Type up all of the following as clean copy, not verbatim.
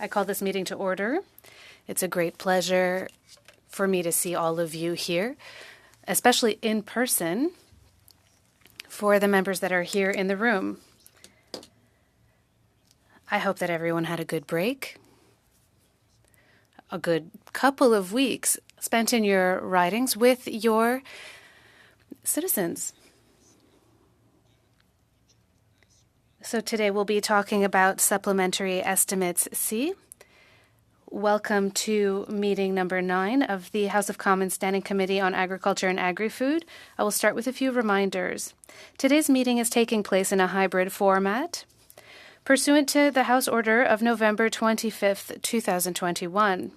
I call this meeting to order. It's a great pleasure for me to see all of you here, especially in person, for the members that are here in the room. I hope that everyone had a good break, a good couple of weeks spent in your ridings with your citizens. So today we'll be talking about Supplementary Estimates C. Welcome to meeting number 9 of the House of Commons Standing Committee on Agriculture and Agri-Food. I will start with a few reminders. Today's meeting is taking place in a hybrid format, pursuant to the House Order of November 25th, 2021.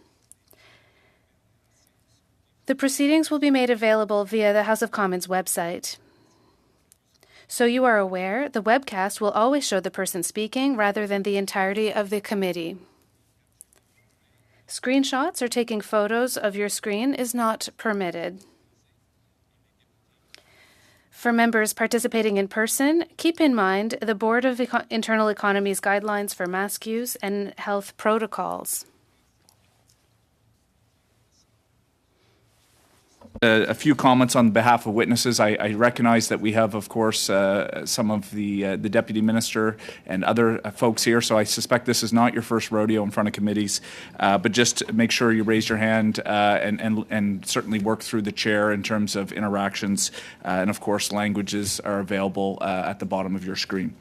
The proceedings will be made available via the House of Commons website. So you are aware, the webcast will always show the person speaking rather than the entirety of the committee. Screenshots or taking photos of your screen is not permitted. For members participating in person, keep in mind the Board of Internal Economy's guidelines for mask use and health protocols. A few comments on behalf of witnesses. I recognize that we have, of course, some of the Deputy Minister and other folks here, so I suspect this is not your first rodeo in front of committees, but just make sure you raise your hand and certainly work through the chair in terms of interactions, and of course languages are available at the bottom of your screen.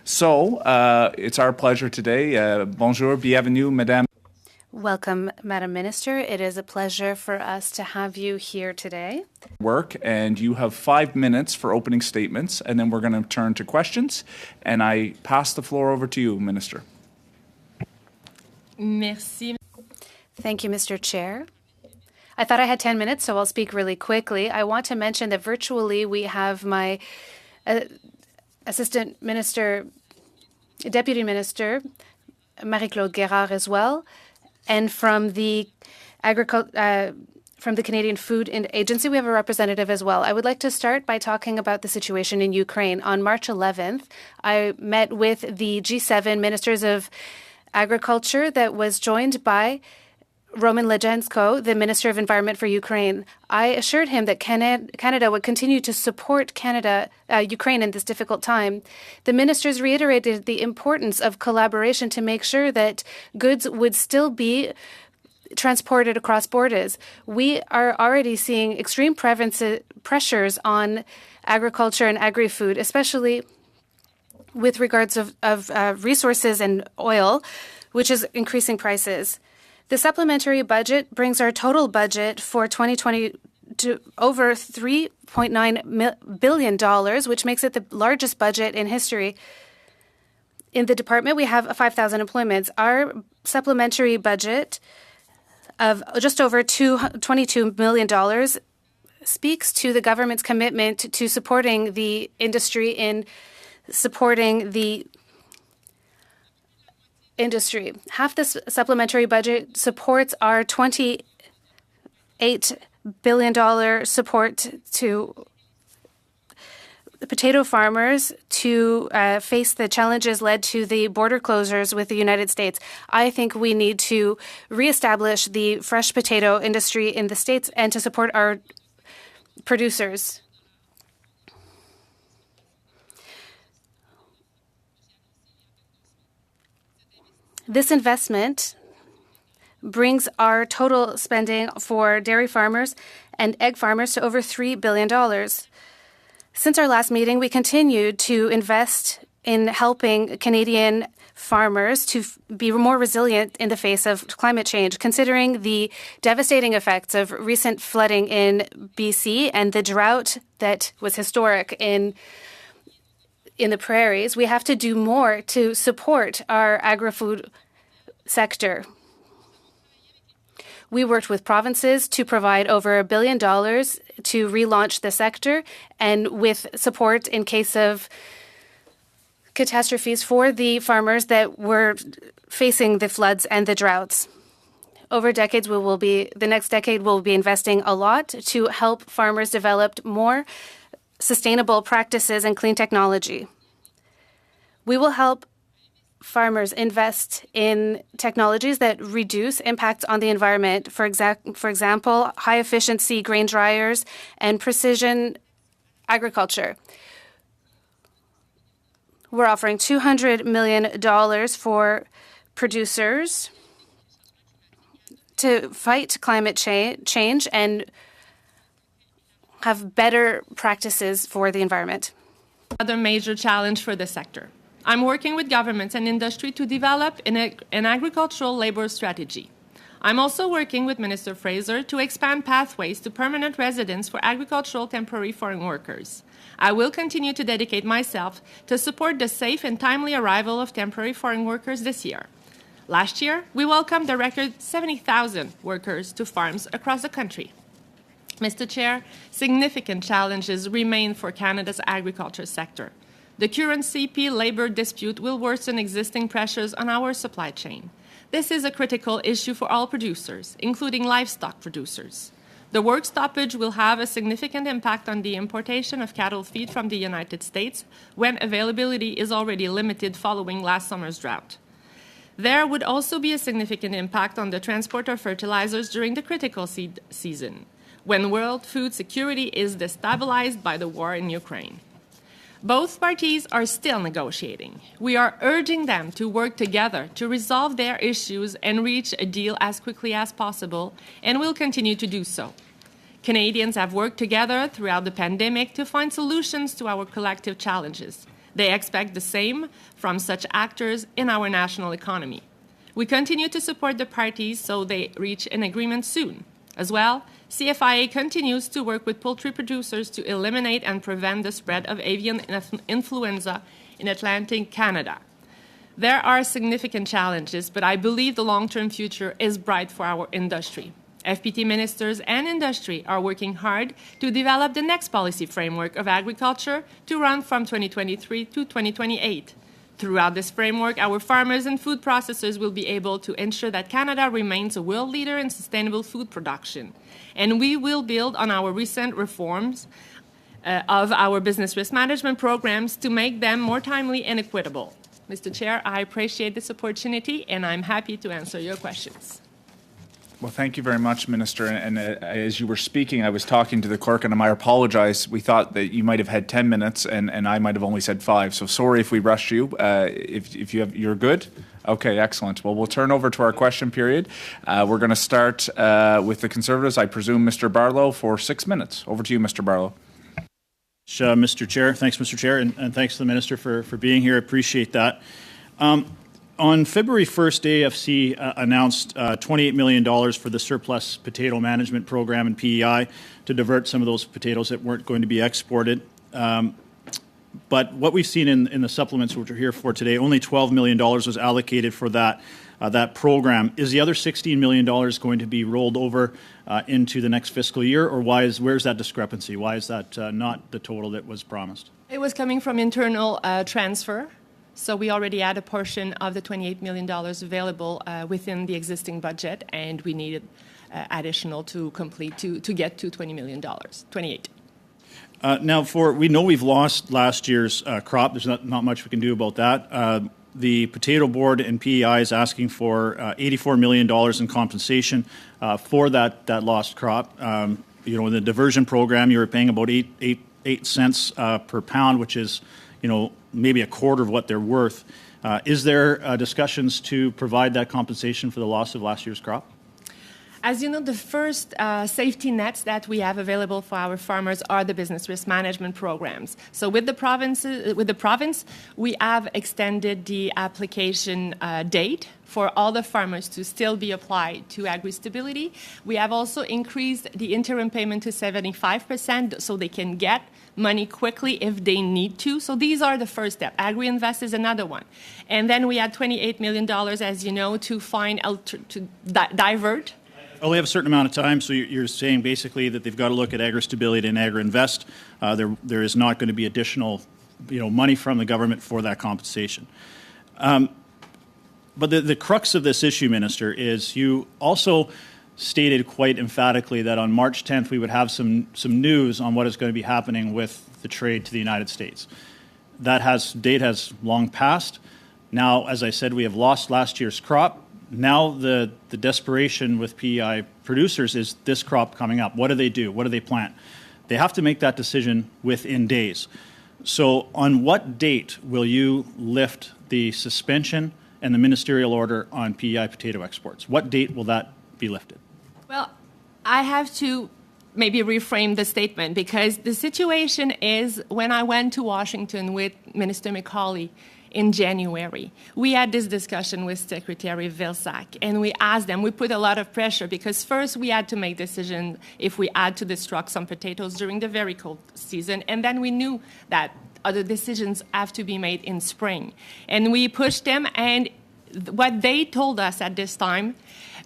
So it's our pleasure today. Bonjour, bienvenue, Madame. Welcome, Madam Minister. It is a pleasure for us to have you here today. And you have 5 minutes for opening statements, and then we're going to turn to questions. And I pass the floor over to you, Minister. Merci. Thank you, Mr. Chair. I thought I had 10 minutes, so I'll speak really quickly. I want to mention that virtually we have my Assistant Minister, Deputy Minister, Marie-Claude Guérard as well. And from the Canadian Food Agency, we have a representative as well. I would like to start by talking about the situation in Ukraine. On March 11th, I met with the G7 Ministers of Agriculture that was joined by Roman Lejensko, the Minister of Environment for Ukraine. I assured him that Canada would continue to support Ukraine in this difficult time. The ministers reiterated the importance of collaboration to make sure that goods would still be transported across borders. We are already seeing extreme pressures on agriculture and agri-food, especially with regards of resources and oil, which is increasing prices. The supplementary budget brings our total budget for 2020 to over $3.9 billion, which makes it the largest budget in history. In the department, we have 5,000 employments. Our supplementary budget of just over $22 million speaks to the government's commitment to supporting the industry in supporting the industry. Half this supplementary budget supports our $28 billion support to potato farmers to face the challenges led to the border closures with the United States. I think we need to reestablish the fresh potato industry in the States and to support our producers. This investment brings our total spending for dairy farmers and egg farmers to over $3 billion. Since our last meeting, we continued to invest in helping Canadian farmers to be more resilient in the face of climate change, considering the devastating effects of recent flooding in BC and the drought that was historic in the prairies. We have to do more to support our agri-food sector. We worked with provinces to provide over $1 billion to relaunch the sector and with support in case of catastrophes for the farmers that were facing the floods and the droughts. Over decades, the next decade, we'll be investing a lot to help farmers develop more sustainable practices and clean technology. We will help farmers invest in technologies that reduce impacts on the environment. For example, high-efficiency grain dryers and precision agriculture. We're offering $200 million for producers to fight climate change and have better practices for the environment. Another major challenge for the sector. I'm working with governments and industry to develop an agricultural labor strategy. I'm also working with Minister Fraser to expand pathways to permanent residence for agricultural temporary foreign workers. I will continue to dedicate myself to support the safe and timely arrival of temporary foreign workers this year. Last year, we welcomed a record 70,000 workers to farms across the country. Mr. Chair, significant challenges remain for Canada's agriculture sector. The current CP labor dispute will worsen existing pressures on our supply chain. This is a critical issue for all producers, including livestock producers. The work stoppage will have a significant impact on the importation of cattle feed from the United States when availability is already limited following last summer's drought. There would also be a significant impact on the transport of fertilizers during the critical seed season, when world food security is destabilized by the war in Ukraine. Both parties are still negotiating. We are urging them to work together to resolve their issues and reach a deal as quickly as possible, and will continue to do so. Canadians have worked together throughout the pandemic to find solutions to our collective challenges. They expect the same from such actors in our national economy. We continue to support the parties so they reach an agreement soon. As well, CFIA continues to work with poultry producers to eliminate and prevent the spread of avian influenza in Atlantic Canada. There are significant challenges, but I believe the long-term future is bright for our industry. FPT ministers and industry are working hard to develop the next policy framework of agriculture to run from 2023 to 2028. Throughout this framework, our farmers and food processors will be able to ensure that Canada remains a world leader in sustainable food production. And we will build on our recent reforms of our business risk management programs to make them more timely and equitable. Mr. Chair, I appreciate this opportunity, and I'm happy to answer your questions. Well, thank you very much, Minister. And as you were speaking, I was talking to the clerk, and I apologize. We thought that you might have had 10 minutes, and I might have only said 5. So sorry if we rushed you. If you're good? Okay, excellent. Well, we'll turn over to our question period. We're going to start with the Conservatives. I presume Mr. Barlow for 6 minutes. Over to you, Mr. Barlow. Mr. Chair. Thanks, Mr. Chair, and thanks to the Minister for being here. I appreciate that. On February 1st, AFC announced $28 million for the surplus potato management program in PEI to divert some of those potatoes that weren't going to be exported. But what we've seen in the supplements, which we're here for today, only $12 million was allocated for that program. Is the other $16 million going to be rolled over into the next fiscal year, or where's that discrepancy? Why is that not the total that was promised? It was coming from internal transfer. So we already had a portion of the $28 million available within the existing budget, and we needed additional to complete to get to $20 million, 28. Now, we know we've lost last year's crop. There's not much we can do about that. The Potato Board and PEI is asking for $84 million in compensation for that lost crop. In the diversion program, you were paying about 8 cents per pound, which is, maybe a quarter of what they're worth. Is there discussions to provide that compensation for the loss of last year's crop? As you know, the first safety nets that we have available for our farmers are the business risk management programs. So with the province, we have extended the application date for all the farmers to still be applied to agri-stability. We have also increased the interim payment to 75% so they can get money quickly if they need to. So these are the first step. Agri-Invest is another one. And then we had $28 million, as you know, to divert. Well, we have a certain amount of time, so you're saying basically that they've got to look at Agri-Stability and Agri-Invest. There is not going to be additional money from the government for that compensation. But the crux of this issue, Minister, is you also stated quite emphatically that on March 10th we would have some news on what is going to be happening with the trade to the United States. That date has long passed. Now, as I said, we have lost last year's crop. Now the desperation with PEI producers is this crop coming up. What do they do? What do they plant? They have to make that decision within days. So on what date will you lift the suspension and the ministerial order on PEI potato exports? What date will that be lifted? Well, I have to maybe reframe the statement, because the situation is, when I went to Washington with Minister McCauley in January, we had this discussion with Secretary Vilsack, and we asked them, we put a lot of pressure, because first we had to make decisions if we had to destruct some potatoes during the very cold season, and then we knew that other decisions have to be made in spring. And we pushed them, and what they told us at this time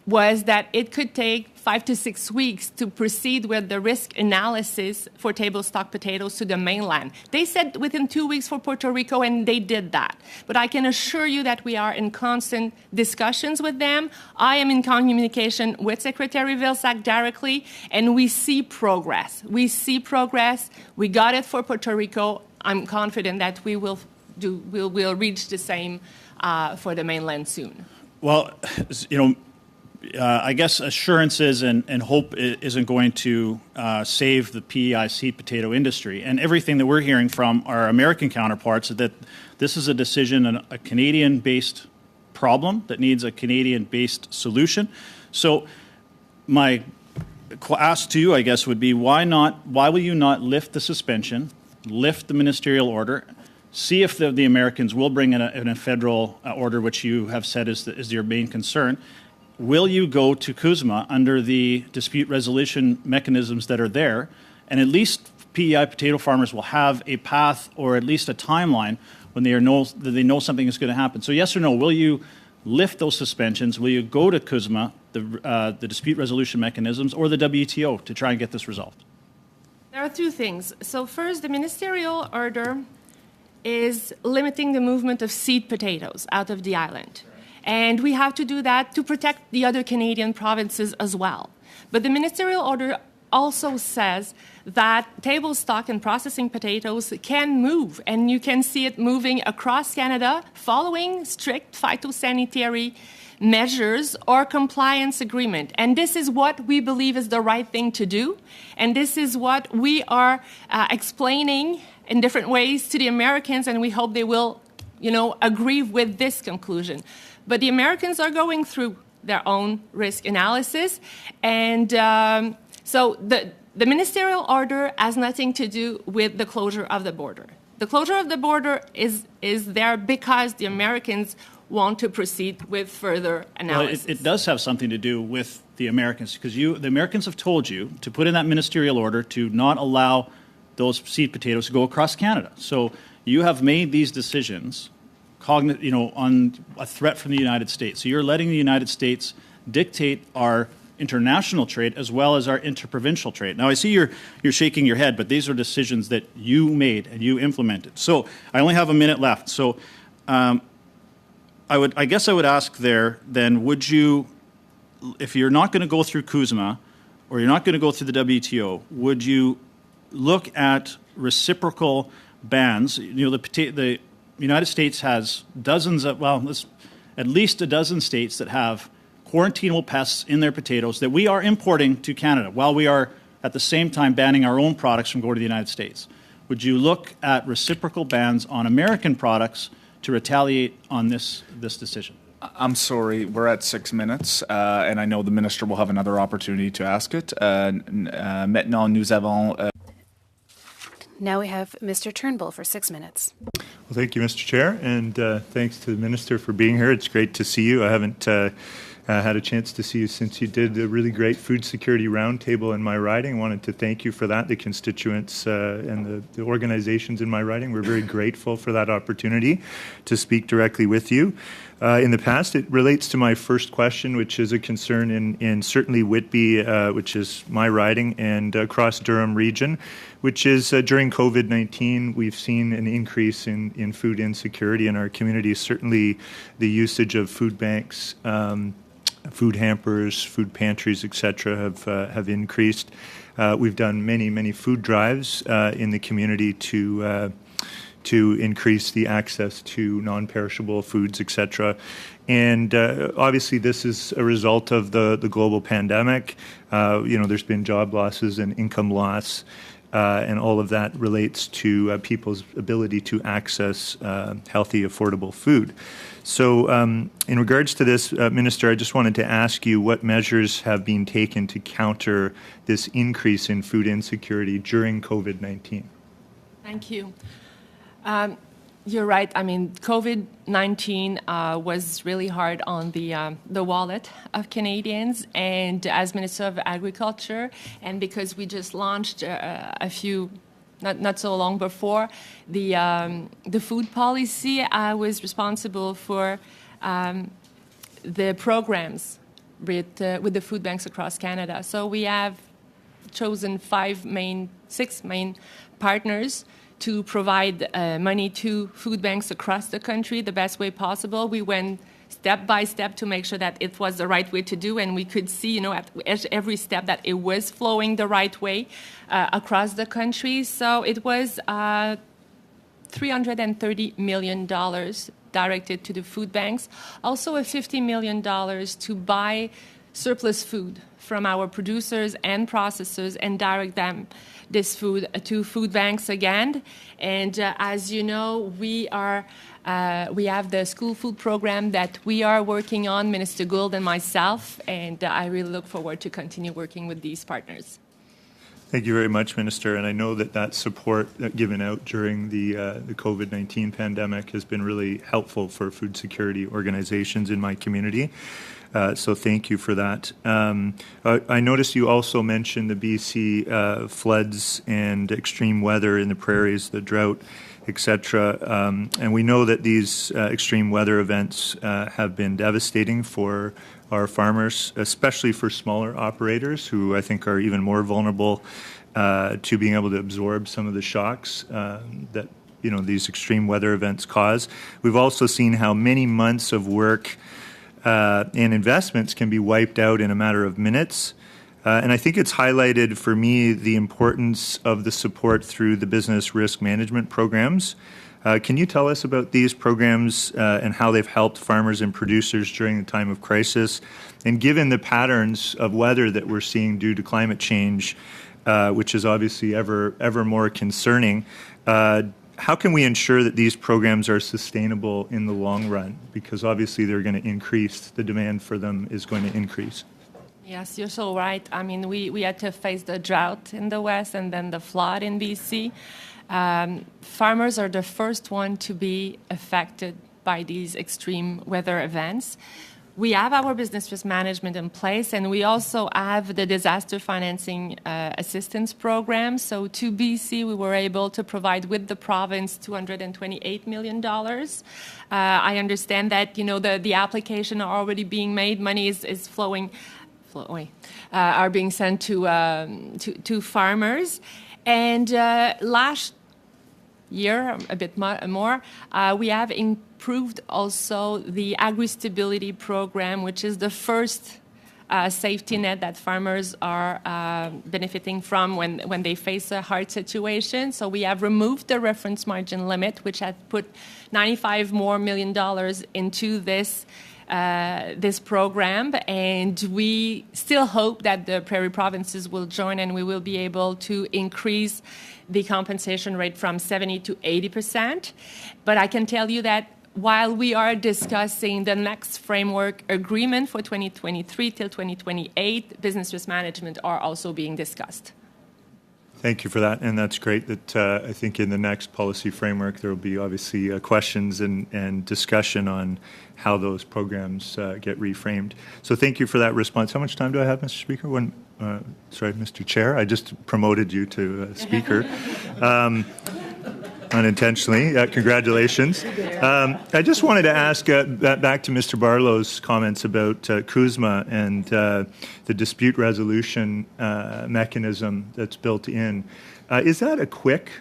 was that it could take 5 to 6 weeks to proceed with the risk analysis for table stock potatoes to the mainland. They said within 2 weeks for Puerto Rico, and they did that. But I can assure you that we are in constant discussions with them. I am in communication with Secretary Vilsack directly, and we see progress. We see progress. We got it for Puerto Rico. I'm confident that we'll reach the same for the mainland soon. Well, I guess assurances and hope isn't going to save the PEI seed potato industry. And everything that we're hearing from our American counterparts is that this is a decision, a Canadian-based problem that needs a Canadian-based solution. So my ask to you, I guess, would be why will you not lift the suspension, lift the ministerial order, see if the Americans will bring in a federal order, which you have said is your main concern. Will you go to CUSMA under the dispute resolution mechanisms that are there, and at least PEI potato farmers will have a path or at least a timeline when they know something is going to happen? So yes or no, will you lift those suspensions? Will you go to CUSMA, the dispute resolution mechanisms, or the WTO to try and get this resolved? There are two things. So first, the ministerial order is limiting the movement of seed potatoes out of the island. And we have to do that to protect the other Canadian provinces as well. But the ministerial order also says that table stock and processing potatoes can move, and you can see it moving across Canada following strict phytosanitary measures or compliance agreement. And this is what we believe is the right thing to do. And this is what we are explaining in different ways to the Americans, and we hope they will, agree with this conclusion. But the Americans are going through their own risk analysis, and so the ministerial order has nothing to do with the closure of the border. The closure of the border is there because the Americans want to proceed with further analysis. Well, it does have something to do with the Americans, because the Americans have told you to put in that ministerial order to not allow those seed potatoes to go across Canada. So you have made these decisions on a threat from the United States. So you're letting the United States dictate our international trade as well as our interprovincial trade. Now, I see you're shaking your head, but these are decisions that you made and you implemented. So I only have a minute left. So I guess I would ask there, then, would you, if you're not going to go through CUSMA or you're not going to go through the WTO, would you look at reciprocal bans? The United States has at least a dozen states that have quarantinable pests in their potatoes that we are importing to Canada while we are at the same time banning our own products from going to the United States. Would you look at reciprocal bans on American products to retaliate on this decision? I'm sorry, we're at 6 minutes, and I know the minister will have another opportunity to ask it. Maintenant, nous avons... Now we have Mr. Turnbull for 6 minutes. Well, thank you, Mr. Chair, and thanks to the Minister for being here. It's great to see you. I haven't had a chance to see you since you did a really great food security roundtable in my riding. I wanted to thank you for that, the constituents and the organizations in my riding. We're very grateful for that opportunity to speak directly with you. In the past, it relates to my first question, which is a concern in certainly Whitby, which is my riding, and across Durham region, which is during COVID-19, we've seen an increase in food insecurity in our communities. Certainly the usage of food banks, food hampers, food pantries, etc., have increased. We've done many food drives in the community to to increase the access to non-perishable foods, etc. And obviously, this is a result of the global pandemic. There's been job losses and income loss, and all of that relates to people's ability to access healthy, affordable food. So in regards to this, Minister, I just wanted to ask you what measures have been taken to counter this increase in food insecurity during COVID-19? Thank you. You're right. I mean, COVID-19 was really hard on the wallet of Canadians. And as Minister of Agriculture, and because we just launched a few, not so long before, the food policy, I was responsible for the programs with the food banks across Canada. So we have chosen six main partners to provide money to food banks across the country the best way possible. We went step by step to make sure that it was the right way to do, and we could see, at every step that it was flowing the right way across the country. So it was $330 million directed to the food banks, also a $50 million to buy surplus food from our producers and processors and direct this food to food banks again. And as you know, we have the school food program that we are working on, Minister Gould and myself, and I really look forward to continue working with these partners. Thank you very much, Minister. And I know that support given out during the COVID-19 pandemic has been really helpful for food security organizations in my community. So thank you for that. I noticed you also mentioned the BC floods and extreme weather in the prairies, the drought, etc. And we know that these extreme weather events have been devastating for our farmers, especially for smaller operators who I think are even more vulnerable to being able to absorb some of the shocks that these extreme weather events cause. We've also seen how many months of work and investments can be wiped out in a matter of minutes. And I think it's highlighted for me the importance of the support through the business risk management programs. Can you tell us about these programs and how they've helped farmers and producers during the time of crisis? And given the patterns of weather that we're seeing due to climate change, which is obviously ever more concerning, how can we ensure that these programs are sustainable in the long run? Because obviously they're going to increase, the demand for them is going to increase. Yes, you're so right. I mean, we had to face the drought in the West and then the flood in BC. Farmers are the first one to be affected by these extreme weather events. We have our business risk management in place, and we also have the disaster financing assistance program. So to BC, we were able to provide with the province $228 million. I understand that, the application are already being made. Money is flowing, are being sent to farmers. And last year, a bit more, we have improved also the Agri-Stability program, which is the first safety net that farmers are benefiting from when they face a hard situation. So we have removed the reference margin limit, which had put $95 million more into this program, and we still hope that the prairie provinces will join and we will be able to increase the compensation rate from 70% to 80%. But I can tell you that while we are discussing the next framework agreement for 2023 till 2028, business risk management are also being discussed. Thank you for that, and that's great that I think in the next policy framework there will be obviously questions and discussion on how those programs get reframed. So thank you for that response. How much time do I have, Mr. Speaker? Mr. Chair, I just promoted you to Speaker. Unintentionally. Congratulations. I just wanted to ask back to Mr. Barlow's comments about CUSMA and the dispute resolution mechanism that's built in. Is that a quick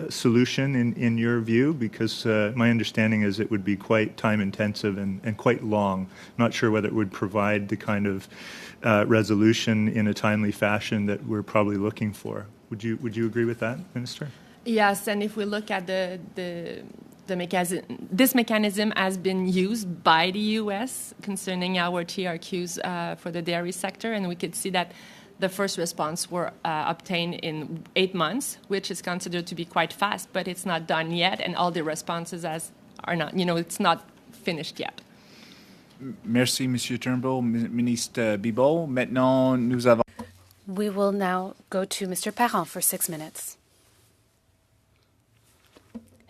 solution in your view? Because my understanding is it would be quite time intensive and quite long. I'm not sure whether it would provide the kind of resolution in a timely fashion that we're probably looking for. Would you agree with that, Minister? Yes, and if we look at the mechanism, this mechanism has been used by the U.S. concerning our TRQs for the dairy sector, and we could see that the first response were obtained in 8 months, which is considered to be quite fast, but it's not done yet, and all the responses are not, it's not finished yet. Merci, Monsieur Turnbull. Ministre Bibeau. Maintenant, nous avons... We will now go to Mr. Parent for 6 minutes.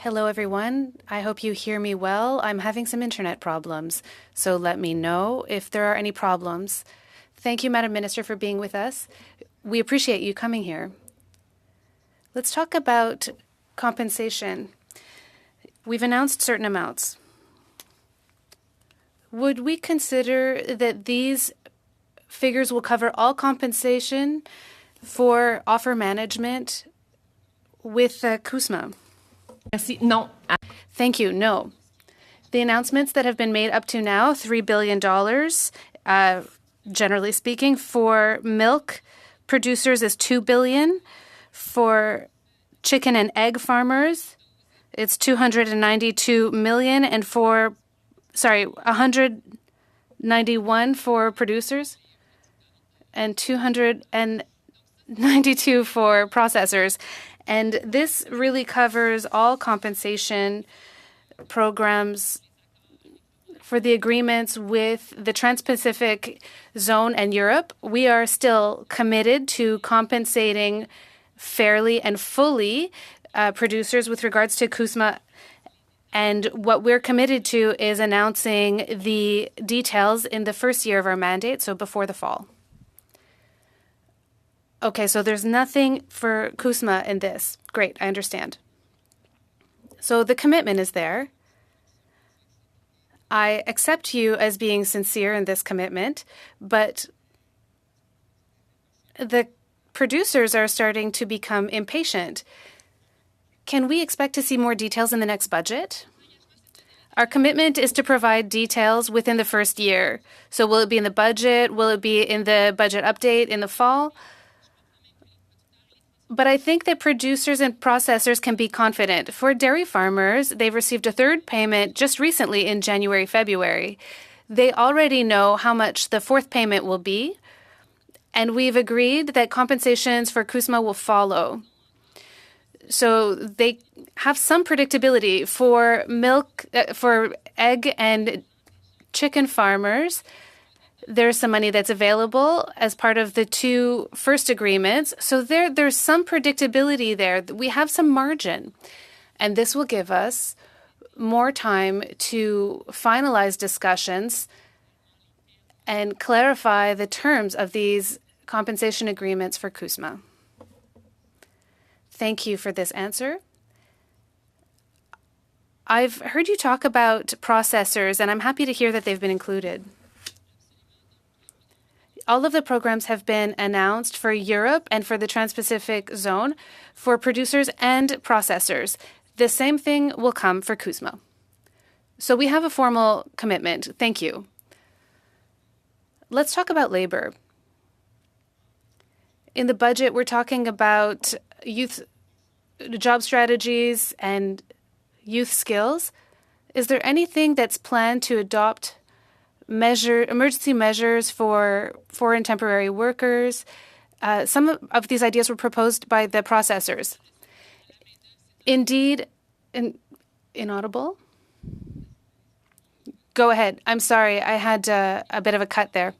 Hello, everyone. I hope you hear me well. I'm having some internet problems, so let me know if there are any problems. Thank you, Madam Minister, for being with us. We appreciate you coming here. Let's talk about compensation. We've announced certain amounts. Would we consider that these figures will cover all compensation for offer management with CUSMA? No. Thank you. No. The announcements that have been made up to now, $3 billion, generally speaking, for milk producers is $2 billion. For chicken and egg farmers, it's $292 million, and 191 for producers and 292 for processors. And this really covers all compensation programs for the agreements with the Trans-Pacific Zone and Europe. We are still committed to compensating fairly and fully producers with regards to CUSMA. And what we're committed to is announcing the details in the first year of our mandate, so before the fall. Okay, so there's nothing for CUSMA in this. Great, I understand. So the commitment is there. I accept you as being sincere in this commitment, but the producers are starting to become impatient. Can we expect to see more details in the next budget? Our commitment is to provide details within the first year. So will it be in the budget? Will it be in the budget update in the fall? But I think that producers and processors can be confident. For dairy farmers, they've received a third payment just recently in January, February. They already know how much the fourth payment will be, and we've agreed that compensations for CUSMA will follow. So they have some predictability for milk, for egg and chicken farmers. There's some money that's available as part of the two first agreements. So there's some predictability there. We have some margin. And this will give us more time to finalize discussions and clarify the terms of these compensation agreements for CUSMA. Thank you for this answer. I've heard you talk about processors, and I'm happy to hear that they've been included. All of the programs have been announced for Europe and for the Trans-Pacific Zone for producers and processors. The same thing will come for CUSMA. So we have a formal commitment. Thank you. Let's talk about labor. In the budget, we're talking about youth job strategies and youth skills. Is there anything that's planned to adopt emergency measures for foreign temporary workers? Some of these ideas were proposed by the processors. Indeed, inaudible? Go ahead. I'm sorry. I had a bit of a cut there.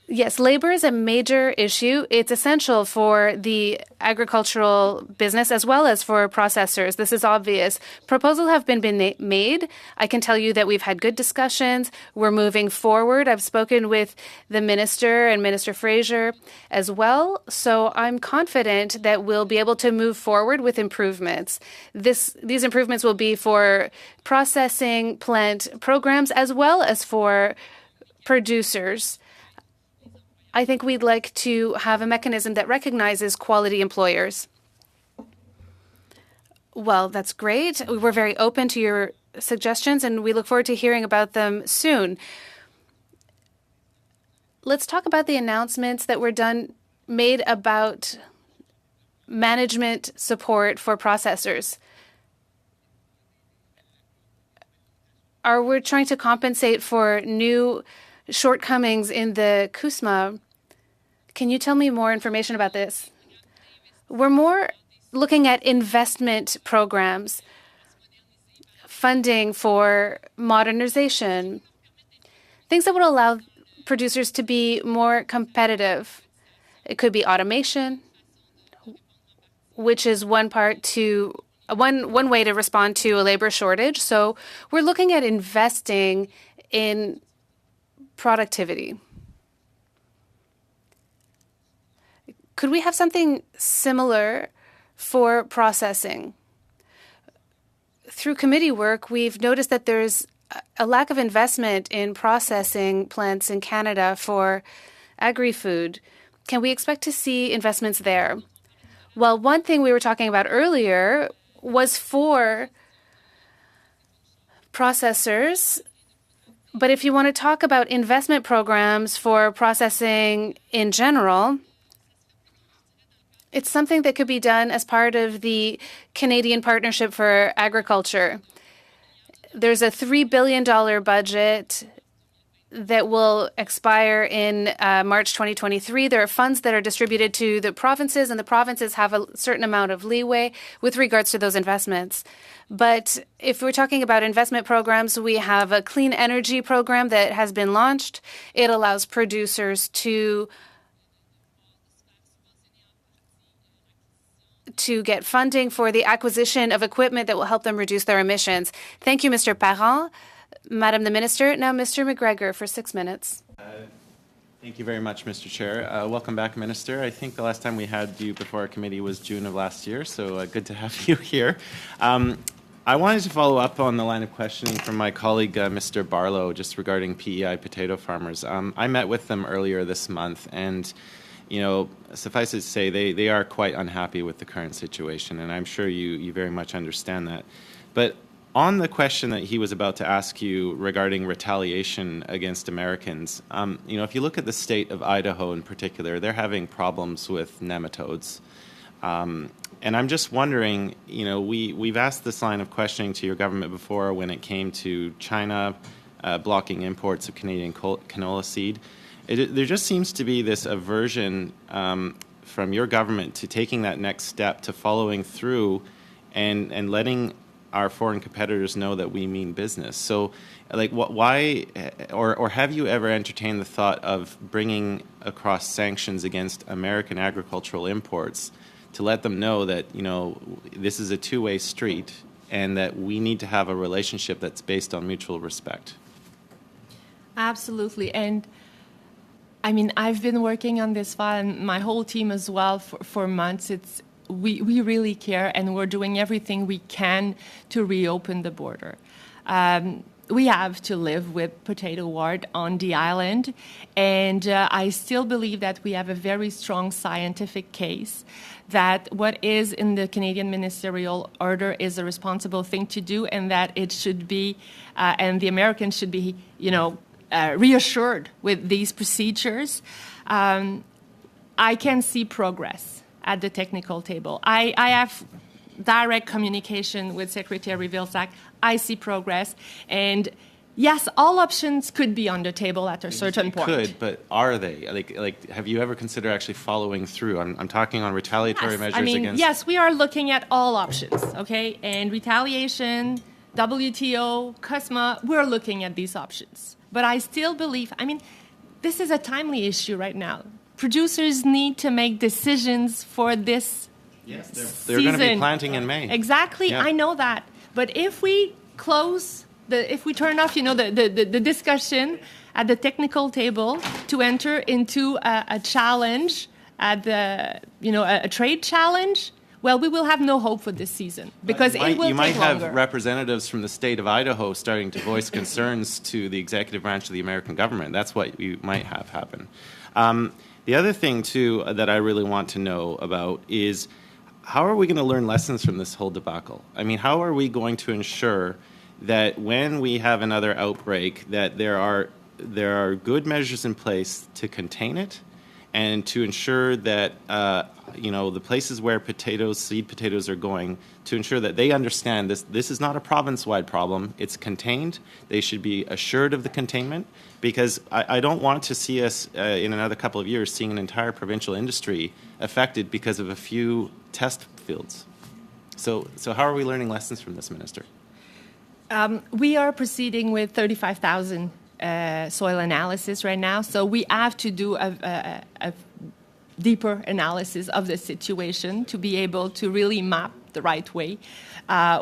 Yes, labor is a major issue. It's essential for the agricultural business as well as for processors. This is obvious. Proposals have been made. I can tell you that we've had good discussions. We're moving forward. I've spoken with the minister and Minister Fraser as well. So I'm confident that we'll be able to move forward with improvements. These improvements will be for processing plant programs as well as for producers. I think we'd like to have a mechanism that recognizes quality employers. Well, that's great. We're very open to your suggestions, and we look forward to hearing about them soon. Let's talk about the announcements that were made about management support for processors. Are we trying to compensate for new shortcomings in the CUSMA? Can you tell me more information about this? We're more looking at investment programs, funding for modernization, things that would allow producers to be more competitive. It could be automation, which is one way to respond to a labor shortage. So we're looking at investing in productivity. Could we have something similar for processing? Through committee work, we've noticed that there's a lack of investment in processing plants in Canada for Agri-Food. Can we expect to see investments there? Well, one thing we were talking about earlier was for processors. But if you want to talk about investment programs for processing in general, it's something that could be done as part of the Canadian Partnership for Agriculture. There's a $3 billion budget that will expire in March 2023. There are funds that are distributed to the provinces, and the provinces have a certain amount of leeway with regards to those investments. But if we're talking about investment programs, we have a clean energy program that has been launched. It allows producers to get funding for the acquisition of equipment that will help them reduce their emissions. Thank you, Mr. Parent. Madam the Minister. Now, Mr. McGregor for 6 minutes. Thank you very much, Mr. Chair. Welcome back, Minister. I think the last time we had you before our committee was June of last year, so good to have you here. I wanted to follow up on the line of questioning from my colleague, Mr. Barlow, just regarding PEI potato farmers. I met with them earlier this month, and suffice it to say, they are quite unhappy with the current situation, and I'm sure you very much understand that. But on the question that he was about to ask you regarding retaliation against Americans, if you look at the state of Idaho in particular, they're having problems with nematodes. And I'm just wondering, we've asked this line of questioning to your government before when it came to China blocking imports of Canadian canola seed. There just seems to be this aversion from your government to taking that next step, to following through and letting our foreign competitors know that we mean business. So, why, or have you ever entertained the thought of bringing across sanctions against American agricultural imports to let them know that, this is a two-way street and that we need to have a relationship that's based on mutual respect? Absolutely. And I've been working on this file, and my whole team as well, for months. We really care, and we're doing everything we can to reopen the border. We have to live with potato wart on the island, and I still believe that we have a very strong scientific case that what is in the Canadian ministerial order is a responsible thing to do, and that it should be, and the Americans should be, reassured with these procedures. I can see progress at the technical table. I have direct communication with Secretary Vilsack. I see progress. And yes, all options could be on the table at a certain point. Could, but are they? Have you ever considered actually following through? I'm talking on retaliatory measures against... Yes, we are looking at all options, okay? And retaliation, WTO, CUSMA, we're looking at these options. But I still believe, this is a timely issue right now. Producers need to make decisions for this they're going to be planting in May. Exactly, yeah. I know that. But if we if we turn off, the discussion at the technical table to enter into a challenge, at a trade challenge, well, we will have no hope for this season because it will take longer. You might have representatives from the state of Idaho starting to voice concerns to the executive branch of the American government. That's what you might have happen. The other thing, too, that I really want to know about is how are we going to learn lessons from this whole debacle? How are we going to ensure that when we have another outbreak that there are good measures in place to contain it and to ensure that the places where seed potatoes are going, to ensure that they understand this is not a province-wide problem. It's contained. They should be assured of the containment, because I don't want to see us in another couple of years seeing an entire provincial industry affected because of a few test fields. So how are we learning lessons from this, Minister? We are proceeding with 35,000 soil analysis right now, so we have to do a deeper analysis of the situation to be able to really map the right way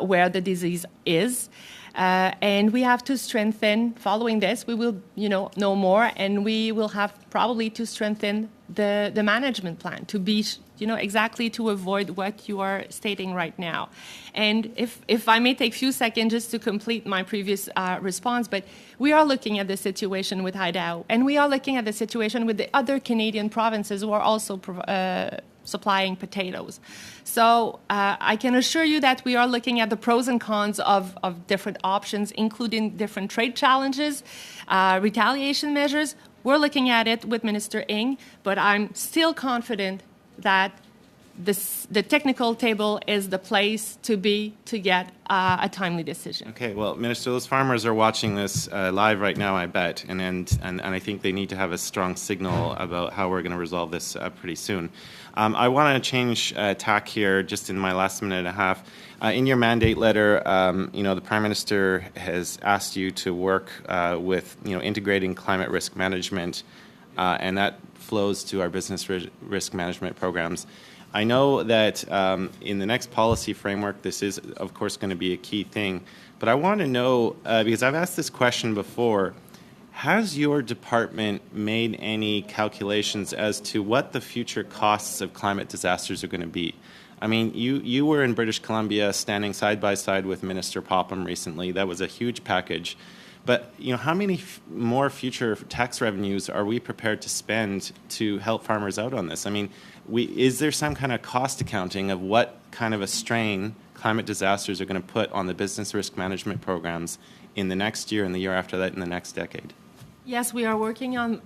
where the disease is. And we have to strengthen, following this, we will know more, and we will have probably to strengthen the management plan to be exactly to avoid what you are stating right now. And if I may take a few seconds just to complete my previous response, but we are looking at the situation with Haidao, and we are looking at the situation with the other Canadian provinces who are also supplying potatoes. So I can assure you that we are looking at the pros and cons of different options, including different trade challenges, retaliation measures. We're looking at it with Minister Ng, but I'm still confident that the technical table is the place to be to get a timely decision. Okay, well, Minister, those farmers are watching this live right now, I bet, and I think they need to have a strong signal about how we're going to resolve this pretty soon. I want to change tack here just in my last minute and a half. In your mandate letter, the Prime Minister has asked you to work with integrating climate risk management, and that flows to our business risk management programs. I know that in the next policy framework, this is, of course, going to be a key thing. But I want to know, because I've asked this question before, has your department made any calculations as to what the future costs of climate disasters are going to be? I mean, you were in British Columbia standing side by side with Minister Popham recently. That was a huge package. But how many more future tax revenues are we prepared to spend to help farmers out on this? I mean, is there some kind of cost accounting of what kind of a strain climate disasters are going to put on the business risk management programs in the next year and the year after that in the next decade? Yes, we are working on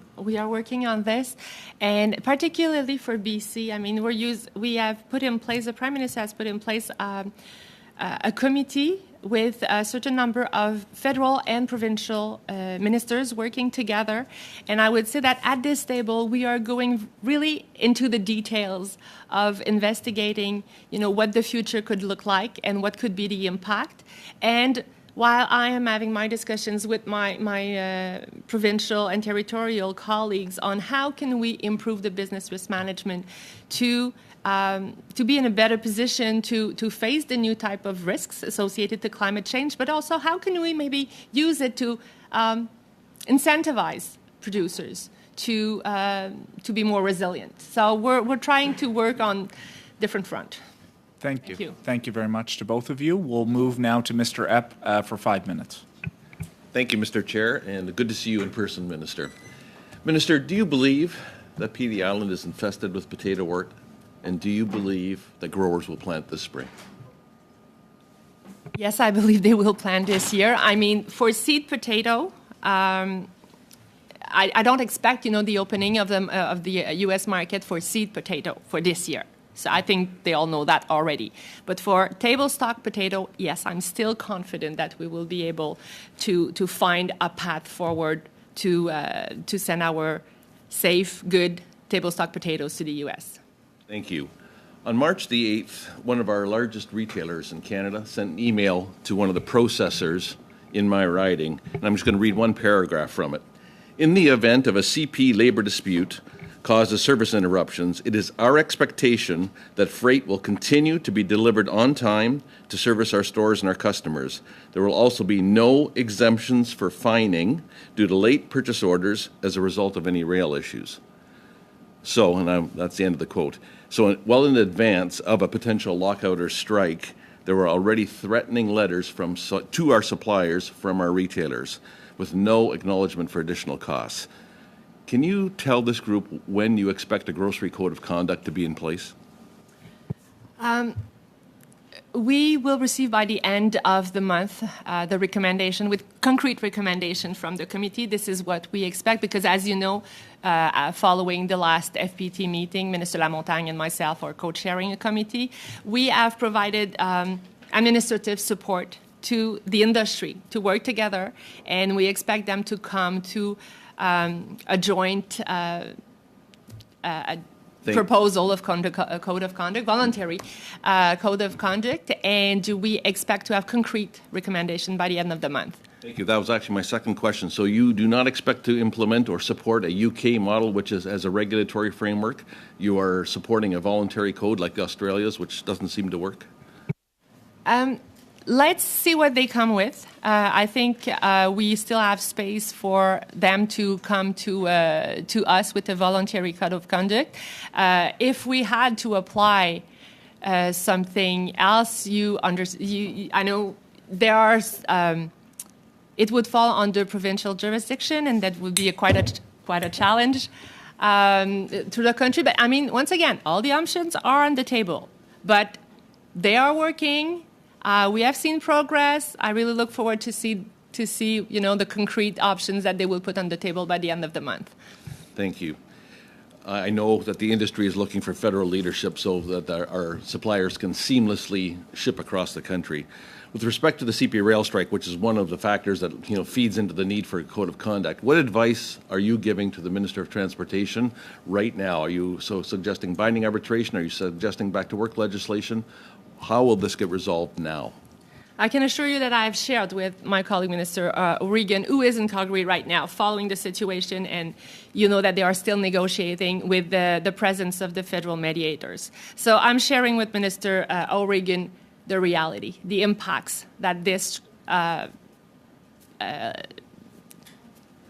this, and particularly for BC. I mean, we have put in place. The Prime Minister has put in place a committee with a certain number of federal and provincial ministers working together. And I would say that at this table, we are going really into the details of investigating, what the future could look like and what could be the impact. And while I am having my discussions with my provincial and territorial colleagues on how can we improve the business risk management to be in a better position to face the new type of risks associated to climate change, but also how can we maybe use it to incentivize producers to be more resilient. So we're trying to work on different fronts. Thank you. Thank you very much to both of you. We'll move now to Mr. Epp for 5 minutes. Thank you, Mr. Chair, and good to see you in person, Minister. Minister, do you believe that Peavey Island is infested with potato wort? And do you believe that growers will plant this spring? Yes, I believe they will plant this year. I mean, for seed potato, I don't expect, the opening of the U.S. market for seed potato for this year. So I think they all know that already. But for table stock potato, yes, I'm still confident that we will be able to find a path forward to send our safe, good table stock potatoes to the U.S. Thank you. On March the 8th, one of our largest retailers in Canada sent an email to one of the processors in my riding, and I'm just going to read one paragraph from it. In the event of a CP labor dispute causes service interruptions, it is our expectation that freight will continue to be delivered on time to service our stores and our customers. There will also be no exemptions for fining due to late purchase orders as a result of any rail issues. So, and that's the end of the quote. So, well in advance of a potential lockout or strike, there were already threatening letters to our suppliers from our retailers with no acknowledgement for additional costs. Can you tell this group when you expect a grocery code of conduct to be in place? We will receive by the end of the month the recommendation with concrete recommendation from the committee. This is what we expect because, as you know, following the last FPT meeting, Minister Lamontagne and myself are co-chairing a committee. We have provided administrative support to the industry to work together, and we expect them to come to a joint proposal of code of conduct, voluntary code of conduct, and we expect to have concrete recommendation by the end of the month. Thank you. That was actually my second question. So you do not expect to implement or support a UK model, which is as a regulatory framework. You are supporting a voluntary code like Australia's, which doesn't seem to work? Let's see what they come with. I think we still have space for them to come to us with a voluntary code of conduct. If we had to apply something else, I know there are. It would fall under provincial jurisdiction, and that would be quite a challenge to the country. But I mean, once again, all the options are on the table, but they are working. We have seen progress. I really look forward to see the concrete options that they will put on the table by the end of the month. Thank you. I know that the industry is looking for federal leadership so that our suppliers can seamlessly ship across the country. With respect to the CP rail strike, which is one of the factors that feeds into the need for a code of conduct, what advice are you giving to the Minister of Transportation right now? Are you suggesting binding arbitration? Are you suggesting back to work legislation? How will this get resolved now? I can assure you that I've shared with my colleague, Minister O'Regan, who is in Calgary right now, following the situation, and you know that they are still negotiating with the presence of the federal mediators. So I'm sharing with Minister O'Regan the reality, the impacts that this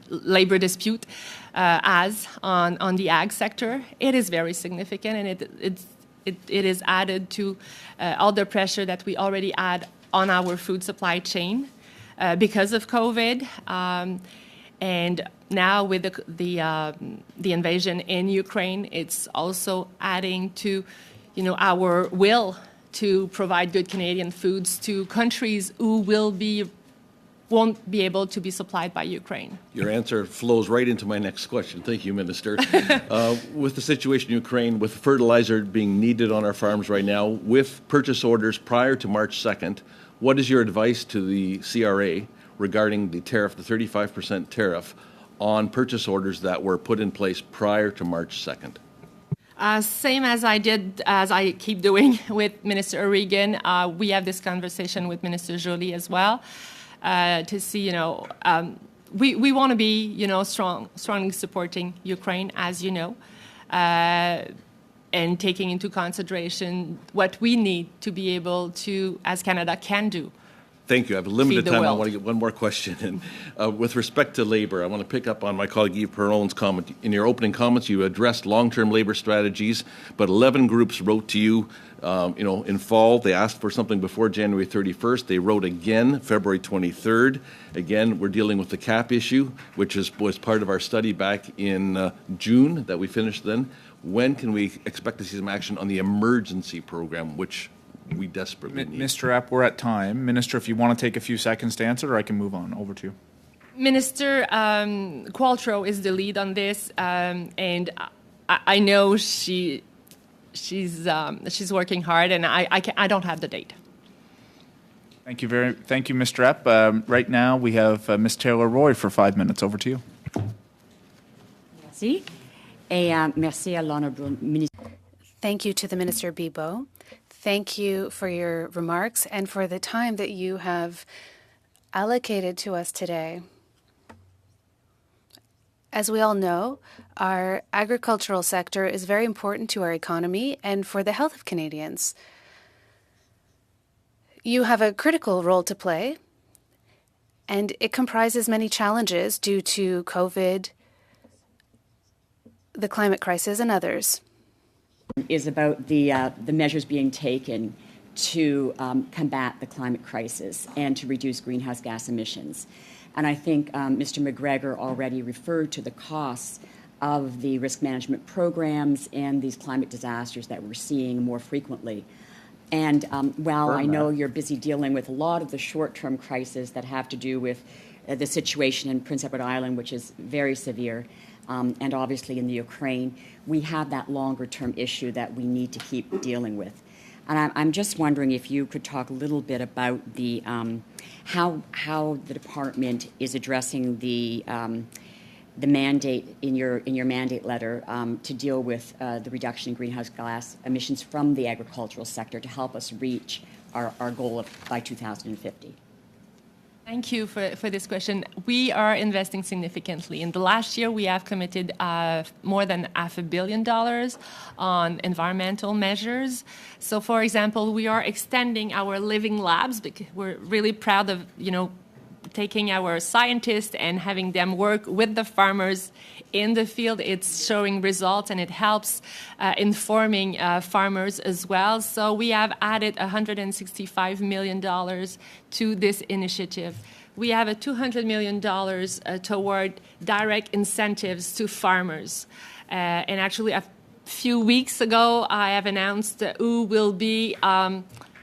labor dispute has on the ag sector. It is very significant, and it is added to all the pressure that we already had on our food supply chain because of COVID, and now with the invasion in Ukraine, it's also adding to our will to provide good Canadian foods to countries who won't be able to be supplied by Ukraine. Your answer flows right into my next question. Thank you, Minister. With the situation in Ukraine, with fertilizer being needed on our farms right now, with purchase orders prior to March 2nd, what is your advice to the CRA regarding the tariff, the 35% tariff, on purchase orders that were put in place prior to March 2nd? Same as I keep doing with Minister O'Regan. We have this conversation with Minister Joly as well. To see, we want to be, strongly supporting Ukraine, as you know, and taking into consideration what we need to be able to, as Canada can do. Thank you. I have a limited time. I want to get one more question. And with respect to labor, I want to pick up on my colleague Yves Perron's comment. In your opening comments, you addressed long-term labor strategies, but 11 groups wrote to you, in fall. They asked for something before January 31st. They wrote again February 23rd. Again, we're dealing with the cap issue, which was part of our study back in June that we finished then. When can we expect to see some action on the emergency program, which we desperately need? Mr. Epp, we're at time. Minister, if you want to take a few seconds to answer, or I can move on. Over to you. Minister Qualtrough is the lead on this, and I know she's working hard, and I don't have the date. Thank you, Mr. Epp. Right now we have Ms. Taylor-Roy for 5 minutes. Over to you. Merci. Et merci à l'honorable ministre. Thank you to the Minister Bibeau. Thank you for your remarks and for the time that you have allocated to us today. As we all know, our agricultural sector is very important to our economy and for the health of Canadians. You have a critical role to play, and it comprises many challenges due to COVID, the climate crisis, and others. Is about the measures being taken to combat the climate crisis and to reduce greenhouse gas emissions. And I think Mr. McGregor already referred to the costs of the risk management programs and these climate disasters that we're seeing more frequently. And while I know you're busy dealing with a lot of the short-term crises that have to do with the situation in Prince Edward Island, which is very severe, and obviously in the Ukraine, we have that longer-term issue that we need to keep dealing with. And I'm just wondering if you could talk a little bit about the how the department is addressing the mandate in your mandate letter to deal with the reduction in greenhouse gas emissions from the agricultural sector to help us reach our goal of by 2050. Thank you for this question. We are investing significantly. In the last year, we have committed more than $500 million on environmental measures. So, for example, we are extending our living labs because we're really proud of, taking our scientists and having them work with the farmers in the field. It's showing results and it helps informing farmers as well. So we have added $165 million to this initiative. We have a $200 million toward direct incentives to farmers. And actually, a few weeks ago, I have announced who will be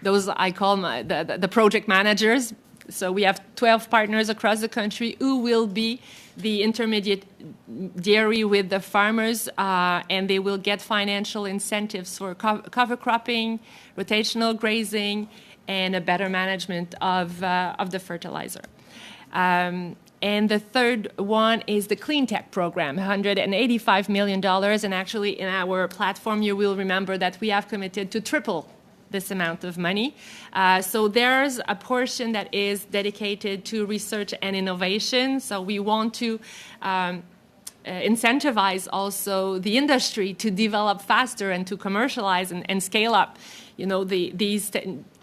those I call the project managers. So we have 12 partners across the country who will be the intermediary with the farmers, and they will get financial incentives for cover cropping, rotational grazing, and a better management of the fertilizer. And the third one is the Clean Tech program, $185 million. And actually, in our platform, you will remember that we have committed to triple this amount of money. So there's a portion that is dedicated to research and innovation. So we want to incentivize also the industry to develop faster and to commercialize and scale up, these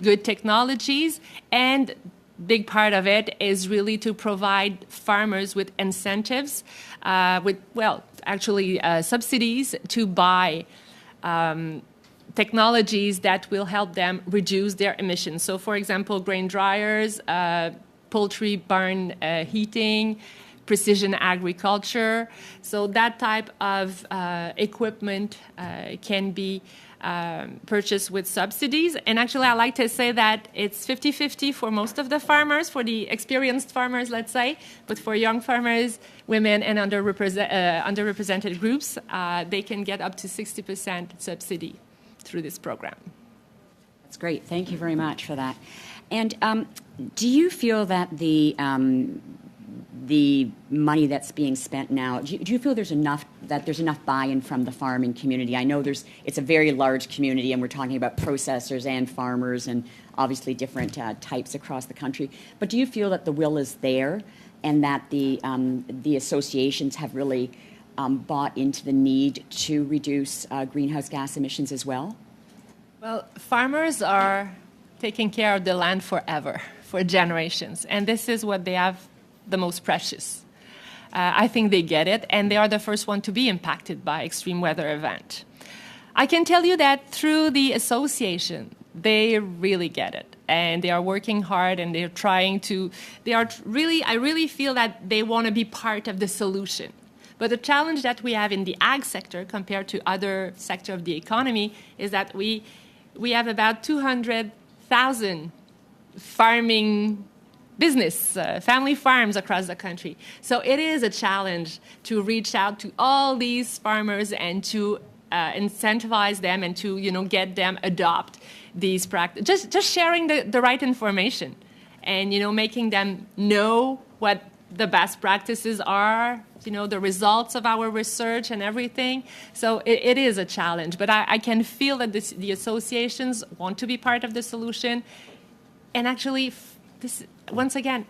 good technologies. And big part of it is really to provide farmers with incentives, subsidies to buy technologies that will help them reduce their emissions. So, for example, grain dryers, poultry barn heating, precision agriculture. So that type of equipment can be purchased with subsidies. And actually, I like to say that it's 50-50 for most of the farmers, for the experienced farmers, let's say. But for young farmers, women, and underrepresented groups, they can get up to 60% subsidy through this program. That's great. Thank you very much for that. And do you feel that the money that's being spent now, do you feel there's enough buy-in from the farming community? I know it's a very large community, and we're talking about processors and farmers and obviously different types across the country. But do you feel that the will is there and that the associations have really bought into the need to reduce greenhouse gas emissions as well? Well, farmers are taking care of the land forever, for generations, and this is what they have the most precious. I think they get it, and they are the first one to be impacted by extreme weather event. I can tell you that through the association, they really get it, and they are working hard, and they're trying to. I really feel that they want to be part of the solution. But the challenge that we have in the ag sector compared to other sectors of the economy is that we have about 200,000 farming business, family farms across the country. So it is a challenge to reach out to all these farmers and to incentivize them and to get them adopt these practices. Just sharing the right information and making them know what the best practices are, the results of our research and everything. So it is a challenge, but I can feel that the associations want to be part of the solution. And actually, once again,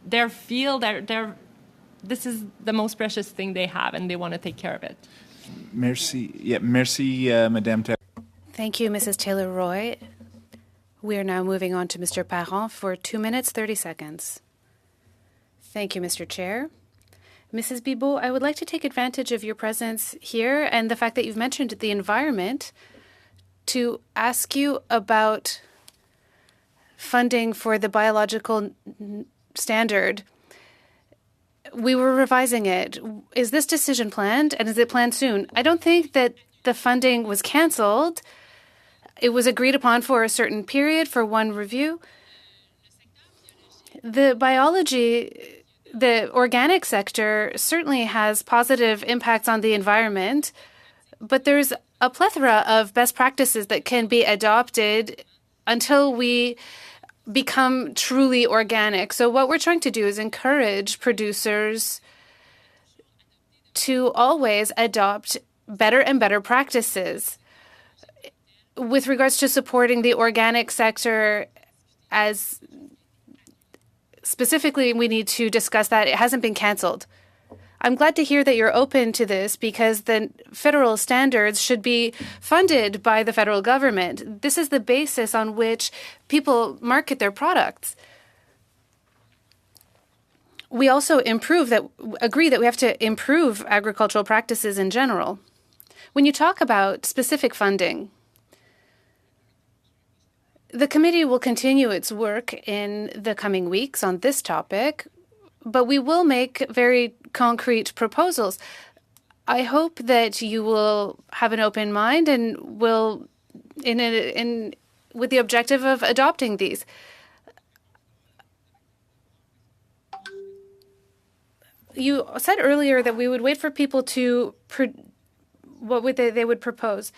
they feel this is the most precious thing they have, and they want to take care of it. Merci. Yeah, merci, Madame Taylor. Thank you, Mrs. Taylor-Roy. We are now moving on to Mr. Parent for 2 minutes, 30 seconds. Thank you, Mr. Chair. Mrs. Bibeau, I would like to take advantage of your presence here and the fact that you've mentioned the environment to ask you about funding for the biological standard. We were revising it. Is this decision planned, and is it planned soon? I don't think that the funding was cancelled. It was agreed upon for a certain period for one review. The organic sector certainly has positive impacts on the environment, but there's a plethora of best practices that can be adopted until we become truly organic. So what we're trying to do is encourage producers to always adopt better and better practices. With regards to supporting the organic sector, as specifically, we need to discuss that. It hasn't been canceled. I'm glad to hear that you're open to this because the federal standards should be funded by the federal government. This is the basis on which people market their products. We also agree that we have to improve agricultural practices in general. When you talk about specific funding, the committee will continue its work in the coming weeks on this topic, but we will make very concrete proposals. I hope that you will have an open mind and will, with the objective of adopting these. You said earlier that we would wait for people to they would propose.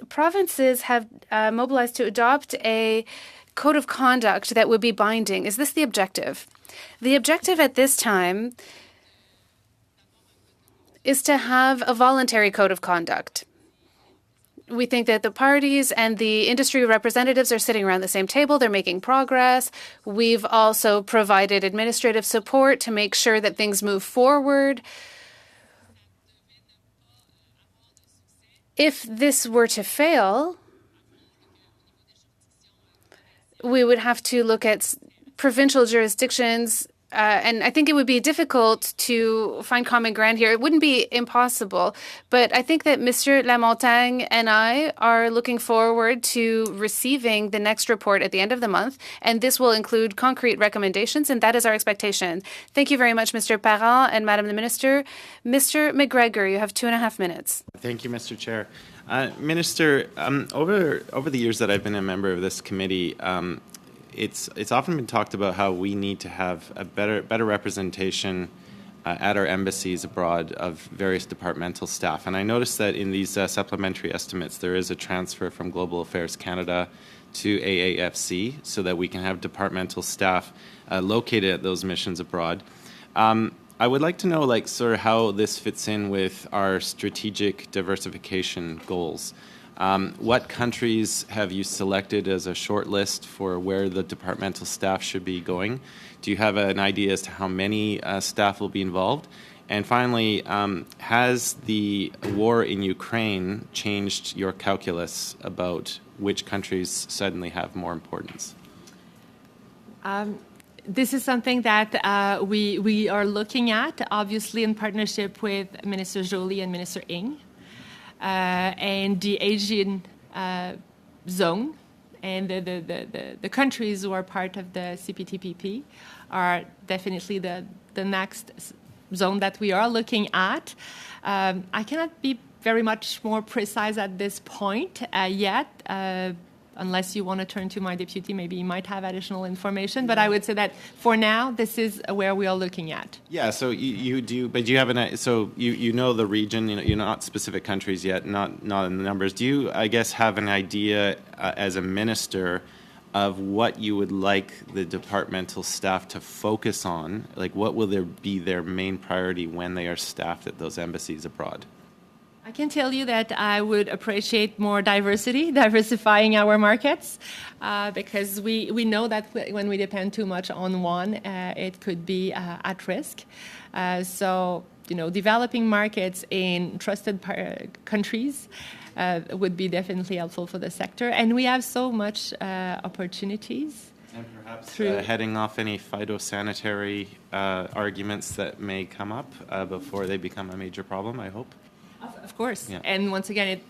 Provinces have mobilized to adopt a code of conduct that would be binding. Is this the objective? The objective at this time is to have a voluntary code of conduct. We think that the parties and the industry representatives are sitting around the same table. They're making progress. We've also provided administrative support to make sure that things move forward. If this were to fail, we would have to look at provincial jurisdictions, and I think it would be difficult to find common ground here. It wouldn't be impossible, but I think that Mr. Lamontagne and I are looking forward to receiving the next report at the end of the month, and this will include concrete recommendations, and that is our expectation. Thank you very much, Mr. Parent and Madam the Minister. Mr. McGregor, you have 2.5 minutes. Thank you, Mr. Chair. Minister, over the years that I've been a member of this committee, it's often been talked about how we need to have a better representation at our embassies abroad of various departmental staff. And I noticed that in these supplementary estimates, there is a transfer from Global Affairs Canada to AAFC so that we can have departmental staff located at those missions abroad. I would like to know, sort of how this fits in with our strategic diversification goals. What countries have you selected as a short list for where the departmental staff should be going? Do you have an idea as to how many staff will be involved? And finally, has the war in Ukraine changed your calculus about which countries suddenly have more importance? This is something that we are looking at, obviously in partnership with Minister Joly and Minister Ng. And the Asian zone and the countries who are part of the CPTPP are definitely the next zone that we are looking at. I cannot be very much more precise at this point yet. Unless you want to turn to my deputy, maybe you might have additional information. But I would say that for now, this is where we are looking at. Yeah. So you do, but you have so you know the region. You're not specific countries yet, not in the numbers. Do you, I guess, have an idea as a minister of what you would like the departmental staff to focus on? Like, what will be their main priority when they are staffed at those embassies abroad? I can tell you that I would appreciate more diversifying our markets, because we know that when we depend too much on one, it could be at risk. So, developing markets in trusted countries would be definitely helpful for the sector. And we have so much opportunities. And perhaps heading off any phytosanitary arguments that may come up before they become a major problem, I hope. Of course. Yeah. And once again,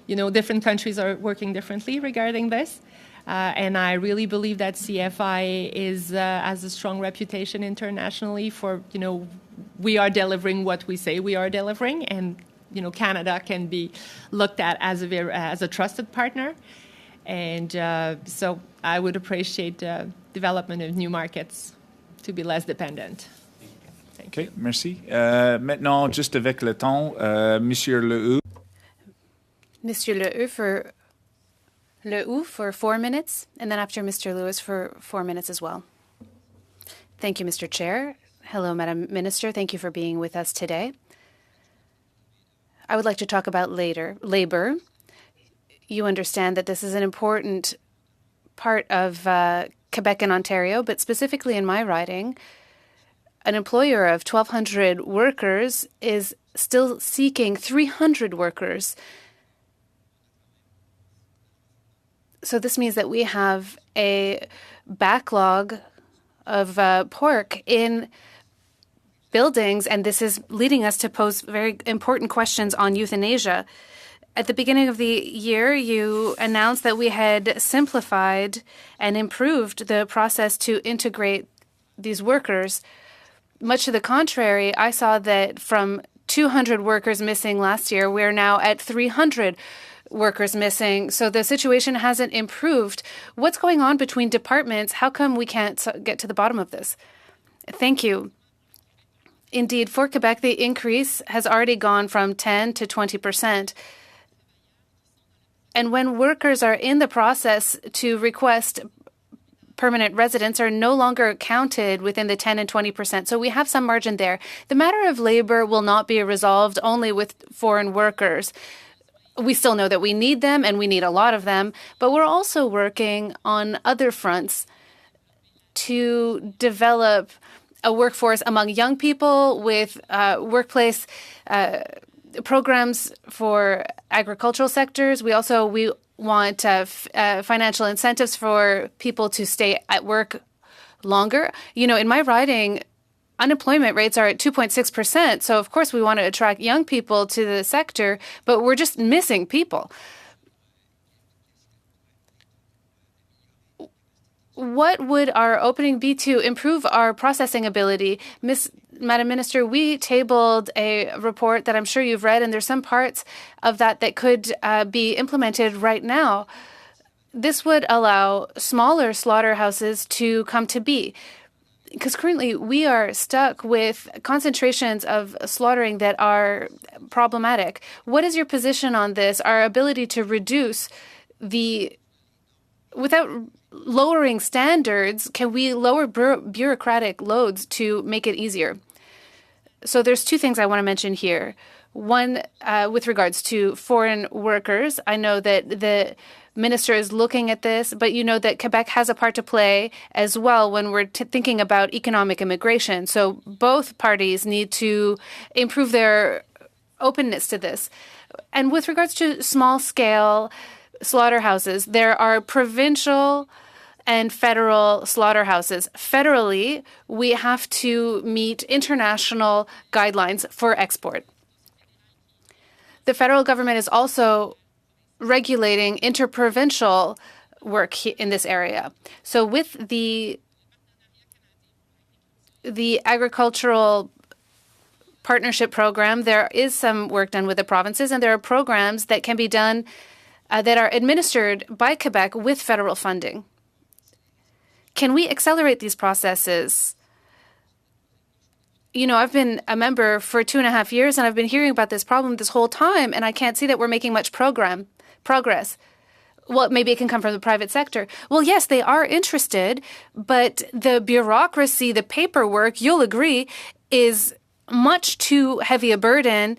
different countries are working differently regarding this. And I really believe that CFI has a strong reputation internationally for, we are delivering what we say we are delivering. And, Canada can be looked at as a trusted partner. And so I would appreciate development of new markets to be less dependent. OK, merci. Maintenant, juste avec le temps, Monsieur Lehoux. Monsieur Lehoux for 4 minutes, and then after Mr. Lewis for 4 minutes as well. Thank you, Mr. Chair. Hello, Madam Minister. Thank you for being with us today. I would like to talk about labor. You understand that this is an important part of Quebec and Ontario, but specifically in my riding, an employer of 1,200 workers is still seeking 300 workers. So this means that we have a backlog of pork in buildings, and this is leading us to pose very important questions on euthanasia. At the beginning of the year, you announced that we had simplified and improved the process to integrate these workers. Much to the contrary, I saw that from 200 workers missing last year, we're now at 300 workers missing. So the situation hasn't improved. What's going on between departments? How come we can't get to the bottom of this? Thank you. Indeed, for Quebec, the increase has already gone from 10 to 20%. And when workers are in the process to request permanent residents are no longer counted within the 10 and 20%. So we have some margin there. The matter of labor will not be resolved only with foreign workers. We still know that we need them, and we need a lot of them, but we're also working on other fronts to develop a workforce among young people with workplace programs for agricultural sectors. We want financial incentives for people to stay at work longer. You know, in my riding, unemployment rates are at 2.6%. So, of course, we want to attract young people to the sector, but we're just missing people. What would our opening be to improve our processing ability? Madam Minister, we tabled a report that I'm sure you've read, and there's some parts of that could be implemented right now. This would allow smaller slaughterhouses to come to be. Because currently we are stuck with concentrations of slaughtering that are problematic. What is your position on this? Our ability to reduce without lowering standards, can we lower bureaucratic loads to make it easier? So there's two things I want to mention here. One, with regards to foreign workers, I know that the minister is looking at this, but you know that Quebec has a part to play as well when we're thinking about economic immigration. So both parties need to improve their openness to this. And with regards to small-scale slaughterhouses, there are provincial and federal slaughterhouses. Federally, we have to meet international guidelines for export. The federal government is also regulating interprovincial work in this area. So with the agricultural partnership program, there is some work done with the provinces, and there are programs that can be done that are administered by Quebec with federal funding. Can we accelerate these processes? You know, I've been a member for 2.5 years, and I've been hearing about this problem this whole time, and I can't see that we're making much progress. Well, maybe it can come from the private sector. Well, yes, they are interested, but the bureaucracy, the paperwork, you'll agree, is much too heavy a burden,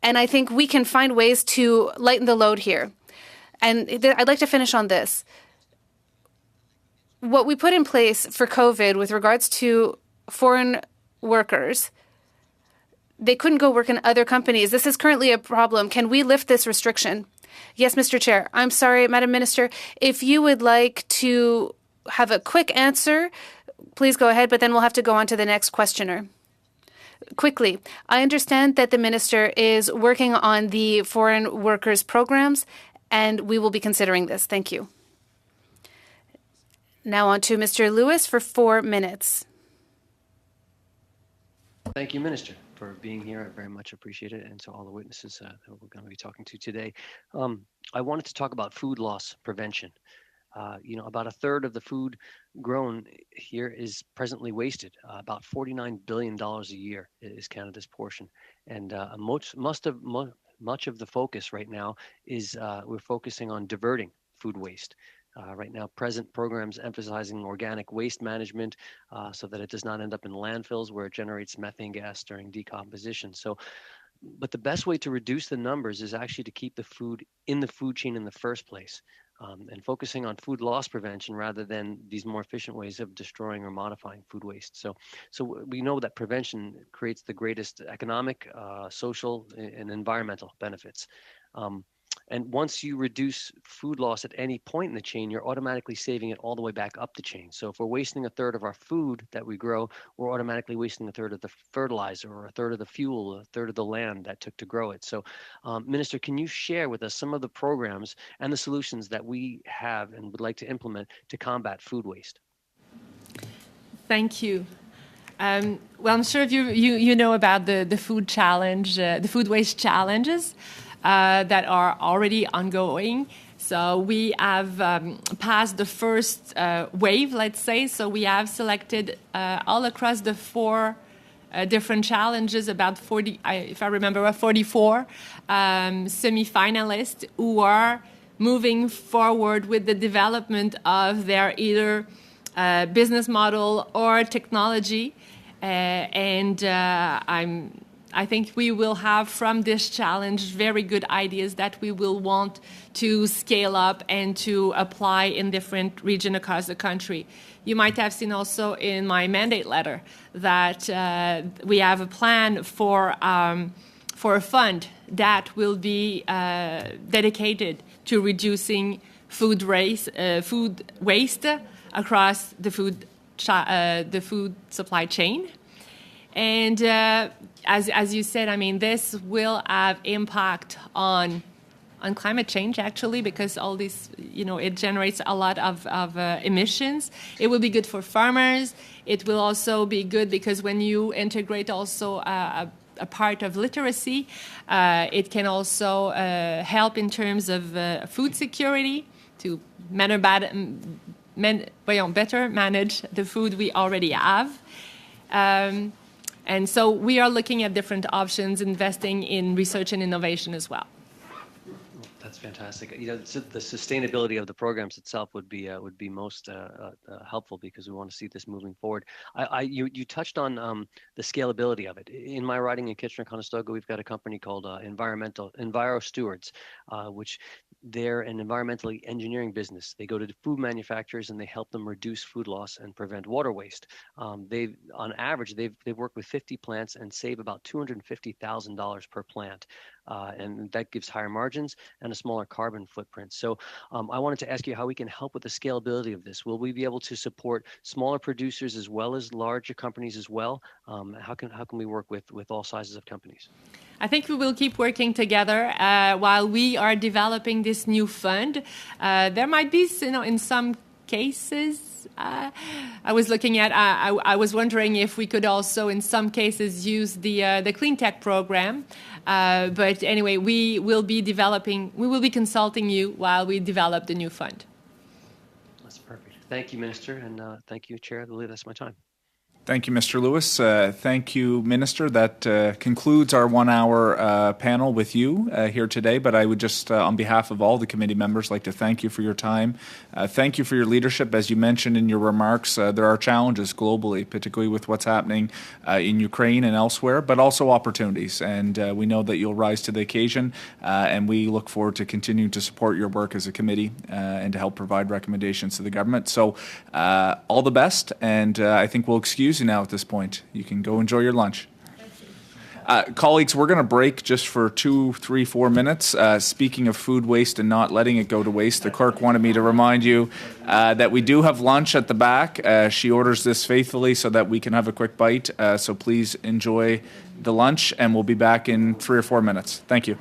and I think we can find ways to lighten the load here. And I'd like to finish on this. What we put in place for COVID with regards to foreign workers, they couldn't go work in other companies. This is currently a problem. Can we lift this restriction? Yes, Mr. Chair. I'm sorry, Madam Minister. If you would like to have a quick answer, please go ahead, but then we'll have to go on to the next questioner. Quickly, I understand that the minister is working on the foreign workers programs, and we will be considering this. Thank you. Now on to Mr. Lewis for 4 minutes. Thank you, Minister. for being here. I very much appreciate it, and to all the witnesses that we're going to be talking to today. I wanted to talk about food loss prevention. About a third of the food grown here is presently wasted. About $49 billion a year is Canada's portion. And much of the focus right now is we're focusing on diverting food waste. Right now, present programs emphasizing organic waste management so that it does not end up in landfills where it generates methane gas during decomposition. But the best way to reduce the numbers is actually to keep the food in the food chain in the first place. And focusing on food loss prevention rather than these more efficient ways of destroying or modifying food waste. So we know that prevention creates the greatest economic, social, and environmental benefits. And once you reduce food loss at any point in the chain, you're automatically saving it all the way back up the chain. So if we're wasting a third of our food that we grow, we're automatically wasting a third of the fertilizer or a third of the fuel, a third of the land that took to grow it. So Minister, can you share with us some of the programs and the solutions that we have and would like to implement to combat food waste? Thank you. Well, I'm sure you know about the food challenge, the food waste challenges that are already ongoing. So we have passed the first wave, let's say. So we have selected all across the four different challenges, about 40, if I remember, 44 semi-finalists who are moving forward with the development of their either business model or technology. I think we will have from this challenge very good ideas that we will want to scale up and to apply in different regions across the country. You might have seen also in my mandate letter that we have a plan for a fund that will be dedicated to reducing food waste across the food supply chain. And as you said, I mean, this will have impact on climate change, actually, because all this, it generates a lot of emissions. It will be good for farmers. It will also be good because when you integrate also a part of literacy, it can also help in terms of food security to better manage the food we already have. And so we are looking at different options, investing in research and innovation as well. That's fantastic. The sustainability of the programs itself would be most helpful because we want to see this moving forward. You touched on the scalability of it. In my riding in Kitchener-Conestoga, we've got a company called Enviro Stewards, which they're an environmentally engineering business. They go to food manufacturers and they help them reduce food loss and prevent water waste. On average, they've worked with 50 plants and save about $250,000 per plant. And that gives higher margins and a smaller carbon footprint. So I wanted to ask you how we can help with the scalability of this. Will we be able to support smaller producers as well as larger companies as well? How can we work with all sizes of companies? I think we will keep working together while we are developing this new fund. There might be, in some cases, I was looking at. I was wondering if we could also, in some cases, use the Clean Tech program. But anyway, we will be consulting you while we develop the new fund. That's perfect. Thank you, Minister, and thank you, Chair. I believe that's my time. Thank you, Mr. Lewis. Thank you, Minister. That concludes our 1 hour panel with you here today. But I would just, on behalf of all the committee members, like to thank you for your time. Thank you for your leadership. As you mentioned in your remarks, there are challenges globally, particularly with what's happening in Ukraine and elsewhere, but also opportunities. And we know that you'll rise to the occasion. And we look forward to continuing to support your work as a committee and to help provide recommendations to the government. So all the best. And I think we'll excuse you now at this point. You can go enjoy your lunch. Colleagues, we're going to break just for 2, 3, 4 minutes. Speaking of food waste and not letting it go to waste, the clerk wanted me to remind you that we do have lunch at the back. She orders this faithfully so that we can have a quick bite. So please enjoy the lunch, and we'll be back in 3 or 4 minutes. Thank you.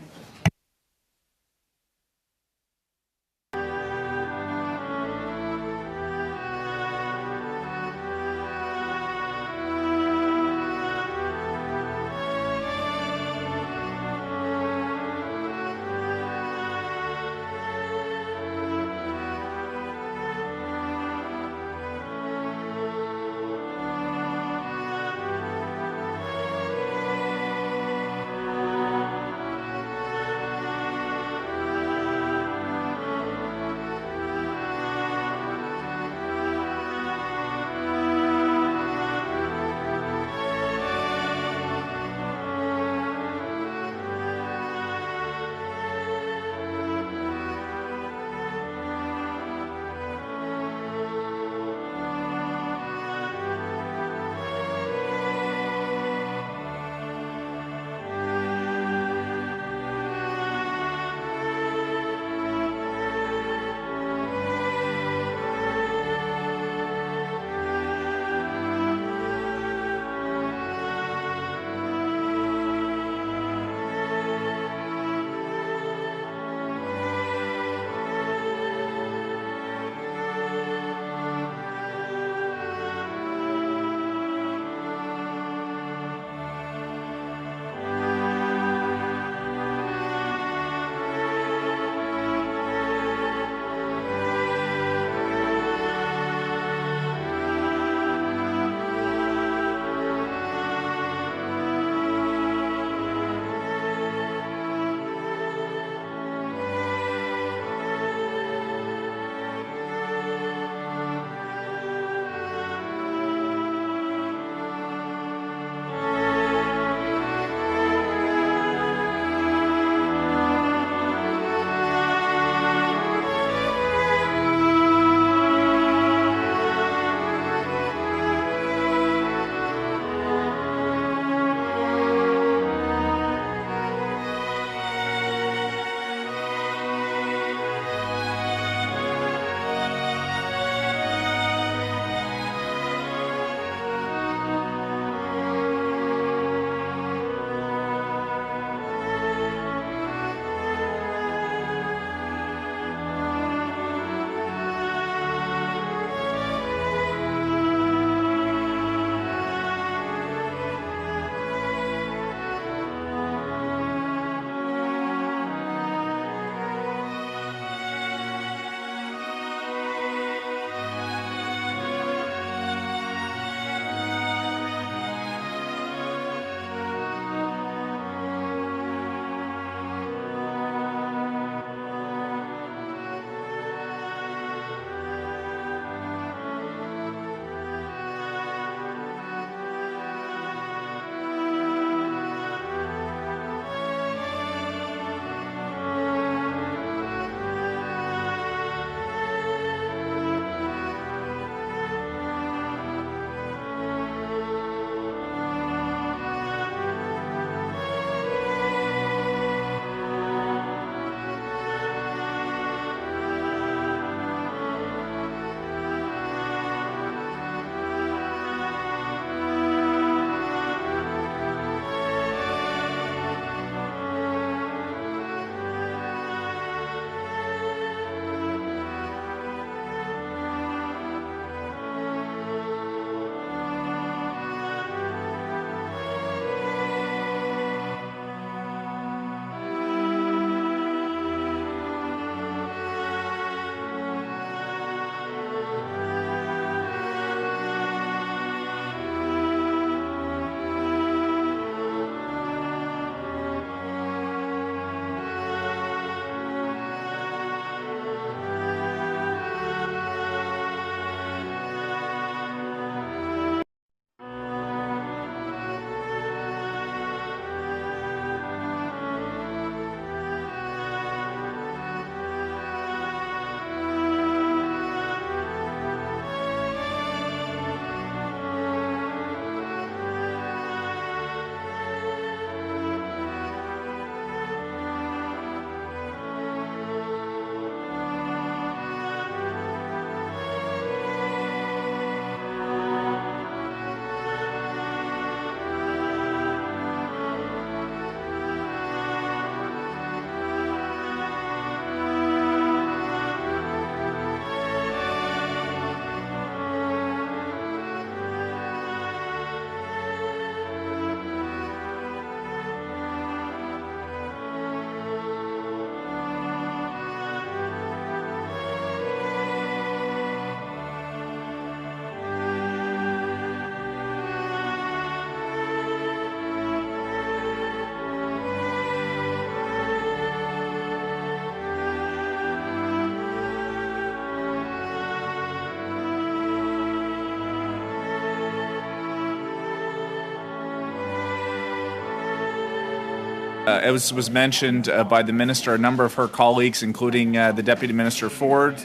As was mentioned by the minister, a number of her colleagues, including the Deputy Minister Forbes,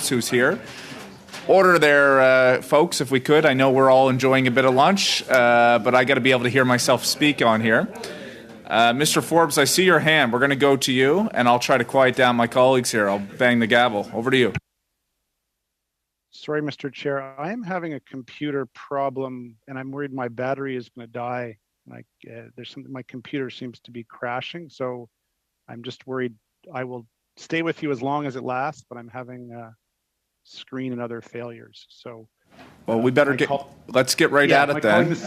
who's here. Order there, folks, if we could. I know we're all enjoying a bit of lunch, but I got to be able to hear myself speak on here. Mr. Forbes, I see your hand. We're going to go to you, and I'll try to quiet down my colleagues here. I'll bang the gavel. Over to you. Sorry, Mr. Chair. I am having a computer problem, and I'm worried my battery is going to die. There's something. My computer seems to be crashing, so I'm just worried. I will stay with you as long as it lasts, but I'm having screen and other failures. So, well, we better let's get right at it then.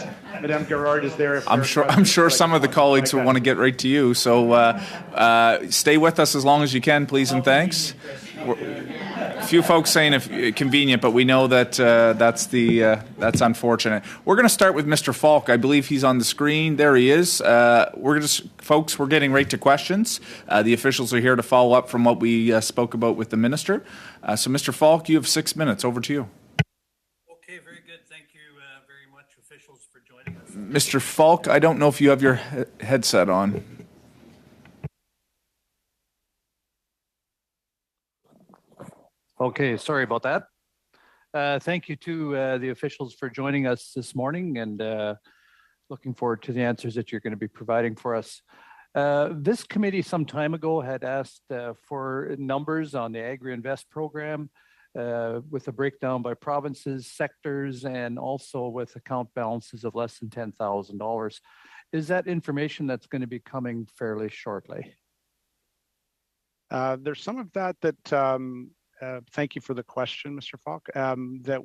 Madame Gerard is there. I'm sure some of the colleagues will want to get right to you. So stay with us as long as you can, please and thanks. A few folks saying if convenient, but we know that that's unfortunate. We're going to start with Mr. Falk. I believe he's on the screen. There he is. We're getting right to questions. The officials are here to follow up from what we spoke about with the minister. So, Mr. Falk, you have 6 minutes. Over to you. Okay, very good. Thank you very much, officials, for joining us. Mr. Falk, I don't know if you have your headset on. Okay, sorry about that. Thank you to the officials for joining us this morning, and looking forward to the answers that you're going to be providing for us. This committee some time ago had asked for numbers on the Agri-Invest program with a breakdown by provinces, sectors, and also with account balances of less than $10,000. Is that information that's going to be coming fairly shortly? There's some of that thank you for the question, Mr. Falk, that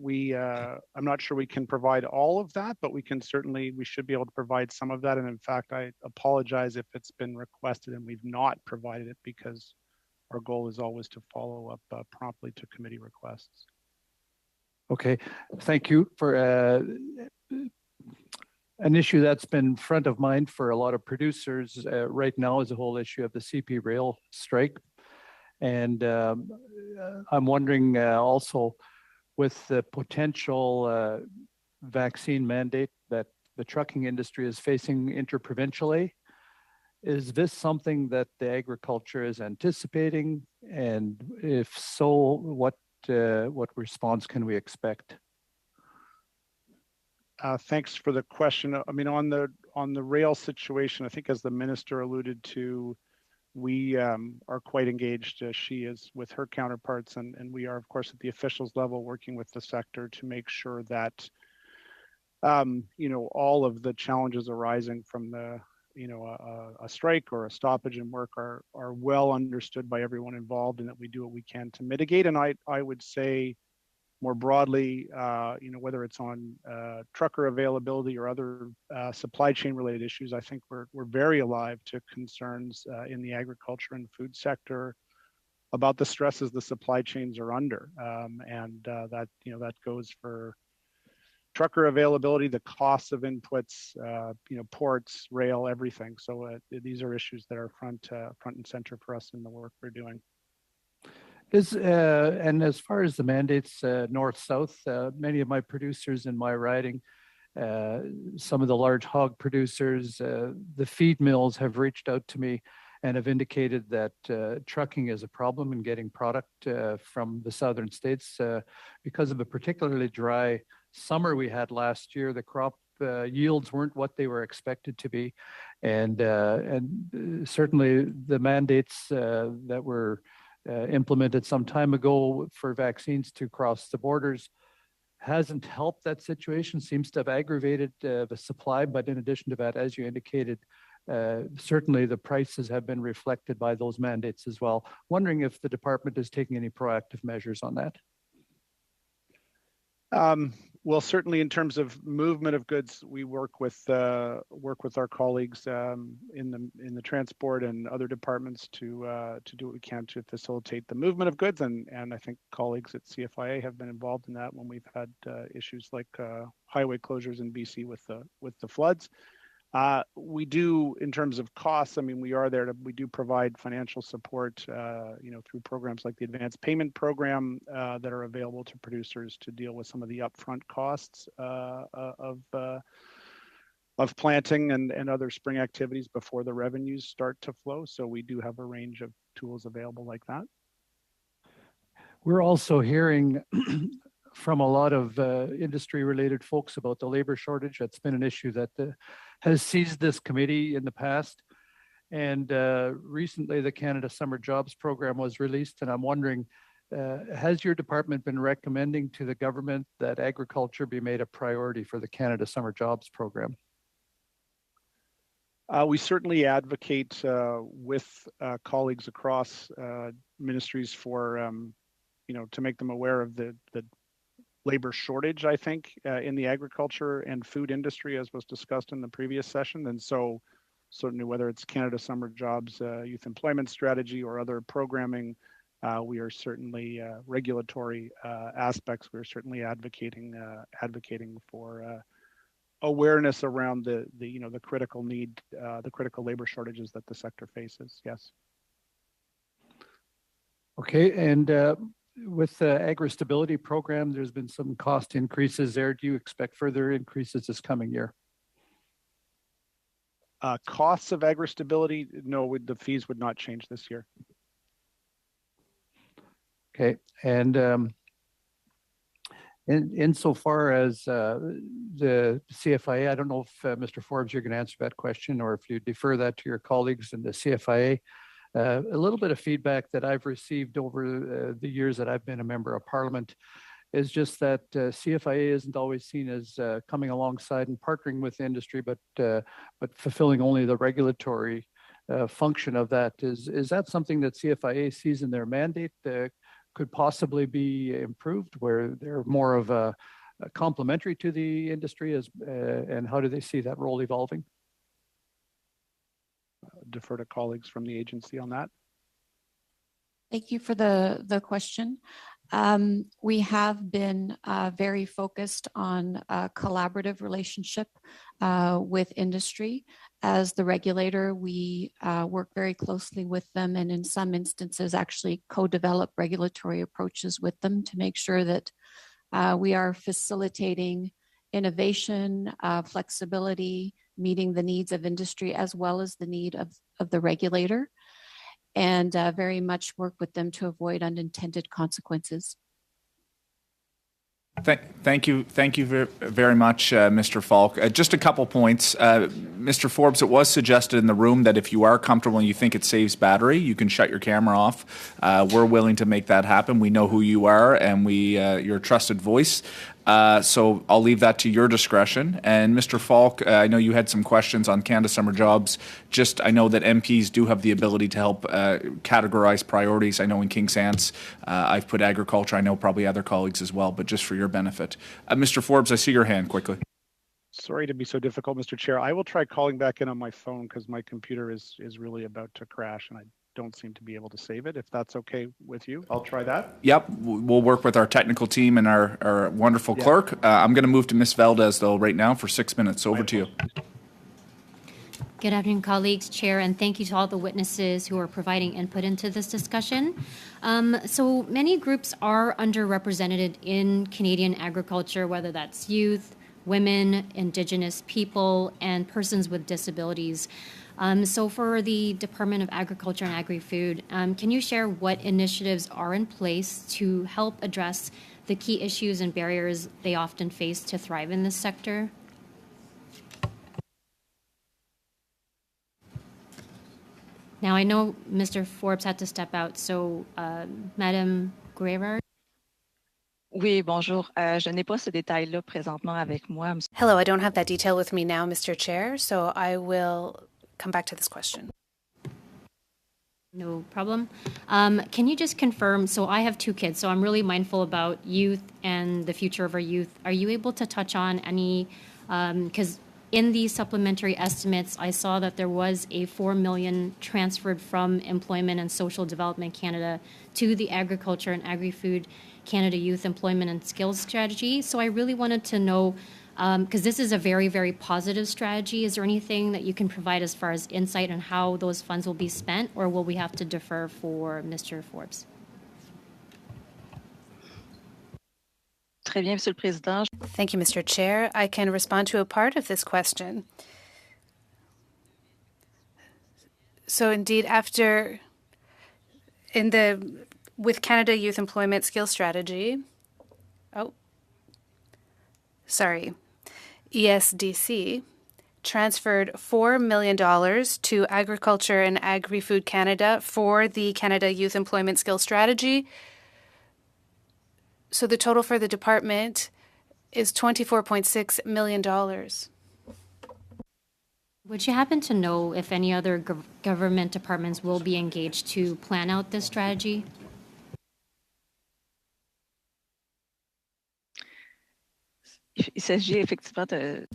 I'm not sure we can provide all of that, but we should be able to provide some of that. And in fact, I apologize if it's been requested and we've not provided it, because our goal is always to follow up promptly to committee requests. Okay, thank you for an issue that's been front of mind for a lot of producers right now is the whole issue of the CP rail strike. And I'm wondering also, with the potential vaccine mandate that the trucking industry is facing interprovincially, is this something that the agriculture is anticipating? And if so, what response can we expect? Thanks for the question. I mean, on the rail situation, I think as the minister alluded to, we are quite engaged, as she is, with her counterparts, and we are, of course, at the officials level working with the sector to make sure that all of the challenges arising from a strike or a stoppage in work are well understood by everyone involved, and that we do what we can to mitigate. And I would say more broadly, whether it's on trucker availability or other supply chain related issues, I think we're very alive to concerns in the agriculture and food sector about the stresses the supply chains are under, and that goes for trucker availability, the costs of inputs, ports, rail, everything. So these are issues that are front and center for us in the work we're doing. And as far as the mandates north-south, many of my producers in my riding, some of the large hog producers, the feed mills have reached out to me and have indicated that trucking is a problem in getting product from the southern states because of a particularly dry summer we had last year. The crop yields weren't what they were expected to be, and certainly the mandates that were implemented some time ago for vaccines to cross the borders hasn't helped that situation, seems to have aggravated the supply. But in addition to that, as you indicated, certainly the prices have been reflected by those mandates as well. Wondering if the department is taking any proactive measures on that. Well, certainly in terms of movement of goods, we work with our colleagues in the transport and other departments to do what we can to facilitate the movement of goods, and I think colleagues at CFIA have been involved in that when we've had issues like highway closures in BC with the floods. We do, in terms of costs, I mean, we do provide financial support, through programs like the Advanced Payment Program that are available to producers to deal with some of the upfront costs of planting and other spring activities before the revenues start to flow. So we do have a range of tools available like that. We're also hearing from a lot of industry-related folks about the labor shortage. That's been an issue that has seized this committee in the past. And recently, the Canada Summer Jobs Program was released, and I'm wondering, has your department been recommending to the government that agriculture be made a priority for the Canada Summer Jobs Program? We certainly advocate with colleagues across ministries for, to make them aware of the labor shortage, I think, in the agriculture and food industry, as was discussed in the previous session. And so certainly whether it's Canada Summer Jobs Youth Employment Strategy or other programming, we are certainly regulatory aspects. We're certainly advocating for awareness around the critical need, the critical labor shortages that the sector faces. Yes. Okay, and with the agri-stability program, there's been some cost increases there. Do you expect further increases this coming year? Costs of agri-stability, no, the fees would not change this year. Okay, and insofar as the CFIA, I don't know if Mr. Forbes, you're going to answer that question, or if you defer that to your colleagues in the CFIA. A little bit of feedback that I've received over the years that I've been a member of Parliament is just that CFIA isn't always seen as coming alongside and partnering with industry, but fulfilling only the regulatory function of that. Is that something that CFIA sees in their mandate could possibly be improved, where they're more of a complementary to the industry, and how do they see that role evolving? Defer to colleagues from the agency on that. Thank you for the question. We have been very focused on a collaborative relationship with industry. As the regulator, we work very closely with them, and in some instances actually co-develop regulatory approaches with them to make sure that we are facilitating innovation, flexibility, meeting the needs of industry as well as the need of the regulator, and very much work with them to avoid unintended consequences. Thank you very much, Mr. Falk. Just a couple points. Mr. Forbes, it was suggested in the room that if you are comfortable and you think it saves battery, you can shut your camera off. We're willing to make that happen. We know who you are, and you're a trusted voice. So I'll leave that to your discretion. And Mr. Falk, I know you had some questions on Canada Summer Jobs. I know that MPs do have the ability to help categorize priorities. I know in King's Anse, I've put agriculture. I know probably other colleagues as well, but just for your benefit. Mr. Forbes, I see your hand quickly. Sorry to be so difficult, Mr. Chair. I will try calling back in on my phone because my computer is really about to crash, and I don't seem to be able to save it. If that's okay with you, I'll try that. Yep, we'll work with our technical team and our wonderful clerk. I'm going to move to Ms. Valdez, though, right now for 6 minutes. Over to you. Good afternoon, colleagues, Chair, and thank you to all the witnesses who are providing input into this discussion. So many groups are underrepresented in Canadian agriculture, whether that's youth, women, Indigenous people, and persons with disabilities. So for the Department of Agriculture and Agri-Food, can you share what initiatives are in place to help address the key issues and barriers they often face to thrive in this sector? Now, I know Mr. Forbes had to step out, so Madame Guerrard. Oui, bonjour. Je n'ai pas ce détail-là présentement avec moi. Hello, I don't have that detail with me now, Mr. Chair, so I will come back to this question. No problem. Can you just confirm, so I have 2 kids, so I'm really mindful about youth and the future of our youth. Are you able to touch on any, because in the supplementary estimates, I saw that there was a $4 million transferred from Employment and Social Development Canada to the Agriculture and Agri-Food Canada Youth Employment and Skills Strategy. So I really wanted to know, because this is a very, very positive strategy, is there anything that you can provide as far as insight on how those funds will be spent, or will we have to defer for Mr. Forbes? très bien, Monsieur le Président. Thank you, Mr. Chair. I can respond to a part of this question. So indeed, with Canada Youth Employment Skills Strategy, ESDC, transferred $4 million to Agriculture and Agri-Food Canada for the Canada Youth Employment Skills Strategy. So the total for the department is $24.6 million. Would you happen to know if any other government departments will be engaged to plan out this strategy? Il s'agit effectivement de...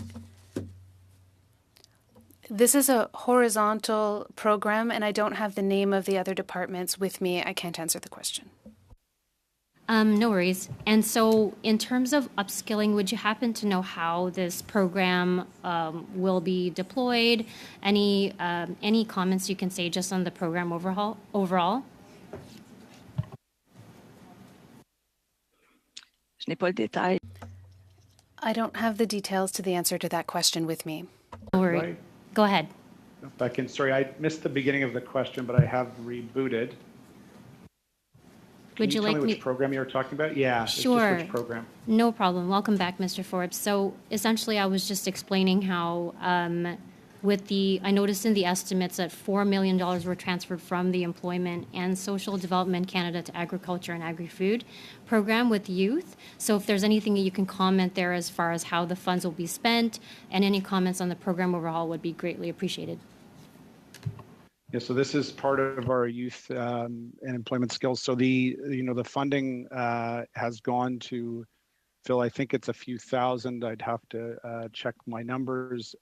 This is a horizontal program, and I don't have the name of the other departments with me. I can't answer the question. No worries. And so in terms of upskilling, would you happen to know how this program will be deployed? Any comments you can say just on the program overall? Je n'ai pas le détail. I don't have the details to the answer to that question with me. No worries. Go ahead. Sorry, I missed the beginning of the question, but I have rebooted. Would you like tell me me? Which program you were talking about? Yeah, Sure. It's just which program? No problem. Welcome back, Mr. Forbes. So essentially, I was just explaining how I noticed in the estimates that $4 million were transferred from the Employment and Social Development Canada to Agriculture and Agri-Food program with youth. So if there's anything that you can comment there as far as how the funds will be spent and any comments on the program overall would be greatly appreciated. Yeah, so this is part of our youth and employment skills. So the funding has gone to, Phil, I think it's a few thousand. I'd have to check my numbers.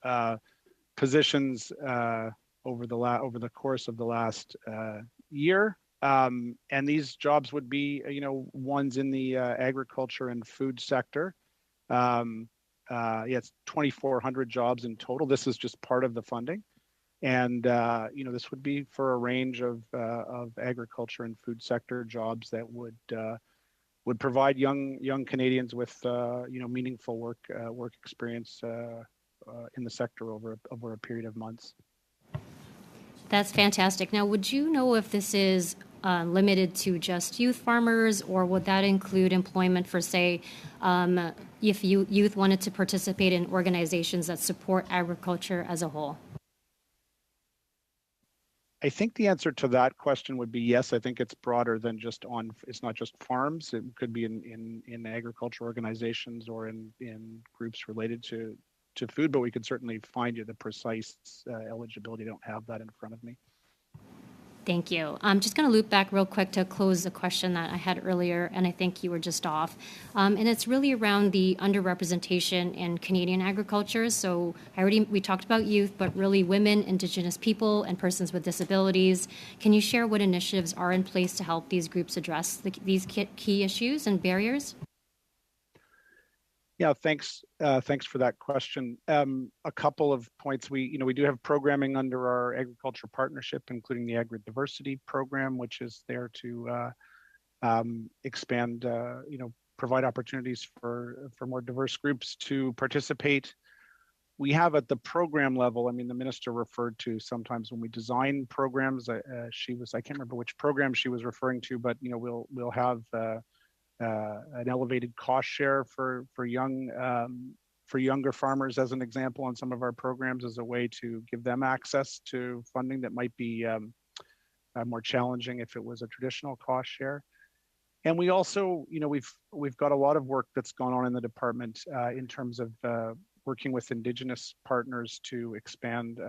Positions over the course of the last year, and these jobs would be ones in the agriculture and food sector. It's 2,400 jobs in total. This is just part of the funding. And this would be for a range of agriculture and food sector jobs that would provide young Canadians with meaningful work experience in the sector over a period of months. That's fantastic. Now, would you know if this is limited to just youth farmers, or would that include employment for, say, if youth wanted to participate in organizations that support agriculture as a whole? I think the answer to that question would be yes. I think it's broader than it's not just farms. It could be in agriculture organizations or in groups related to food, but we could certainly find you the precise eligibility. I don't have that in front of me. Thank you. I'm just going to loop back real quick to close a question that I had earlier, and I think you were just off. And it's really around the underrepresentation in Canadian agriculture. So we talked about youth, but really women, Indigenous people, and persons with disabilities. Can you share what initiatives are in place to help these groups address these key issues and barriers? Yeah, thanks for that question. A couple of points. We do have programming under our agriculture partnership, including the Agri-Diversity program, which is there to expand, provide opportunities for more diverse groups to participate. We have at the program level, the minister referred to sometimes when we design programs, I can't remember which program she was referring to, but we'll have an elevated cost share for younger farmers, as an example, on some of our programs, as a way to give them access to funding that might be more challenging if it was a traditional cost share. And we also, we've got a lot of work that's gone on in the department in terms of working with Indigenous partners to expand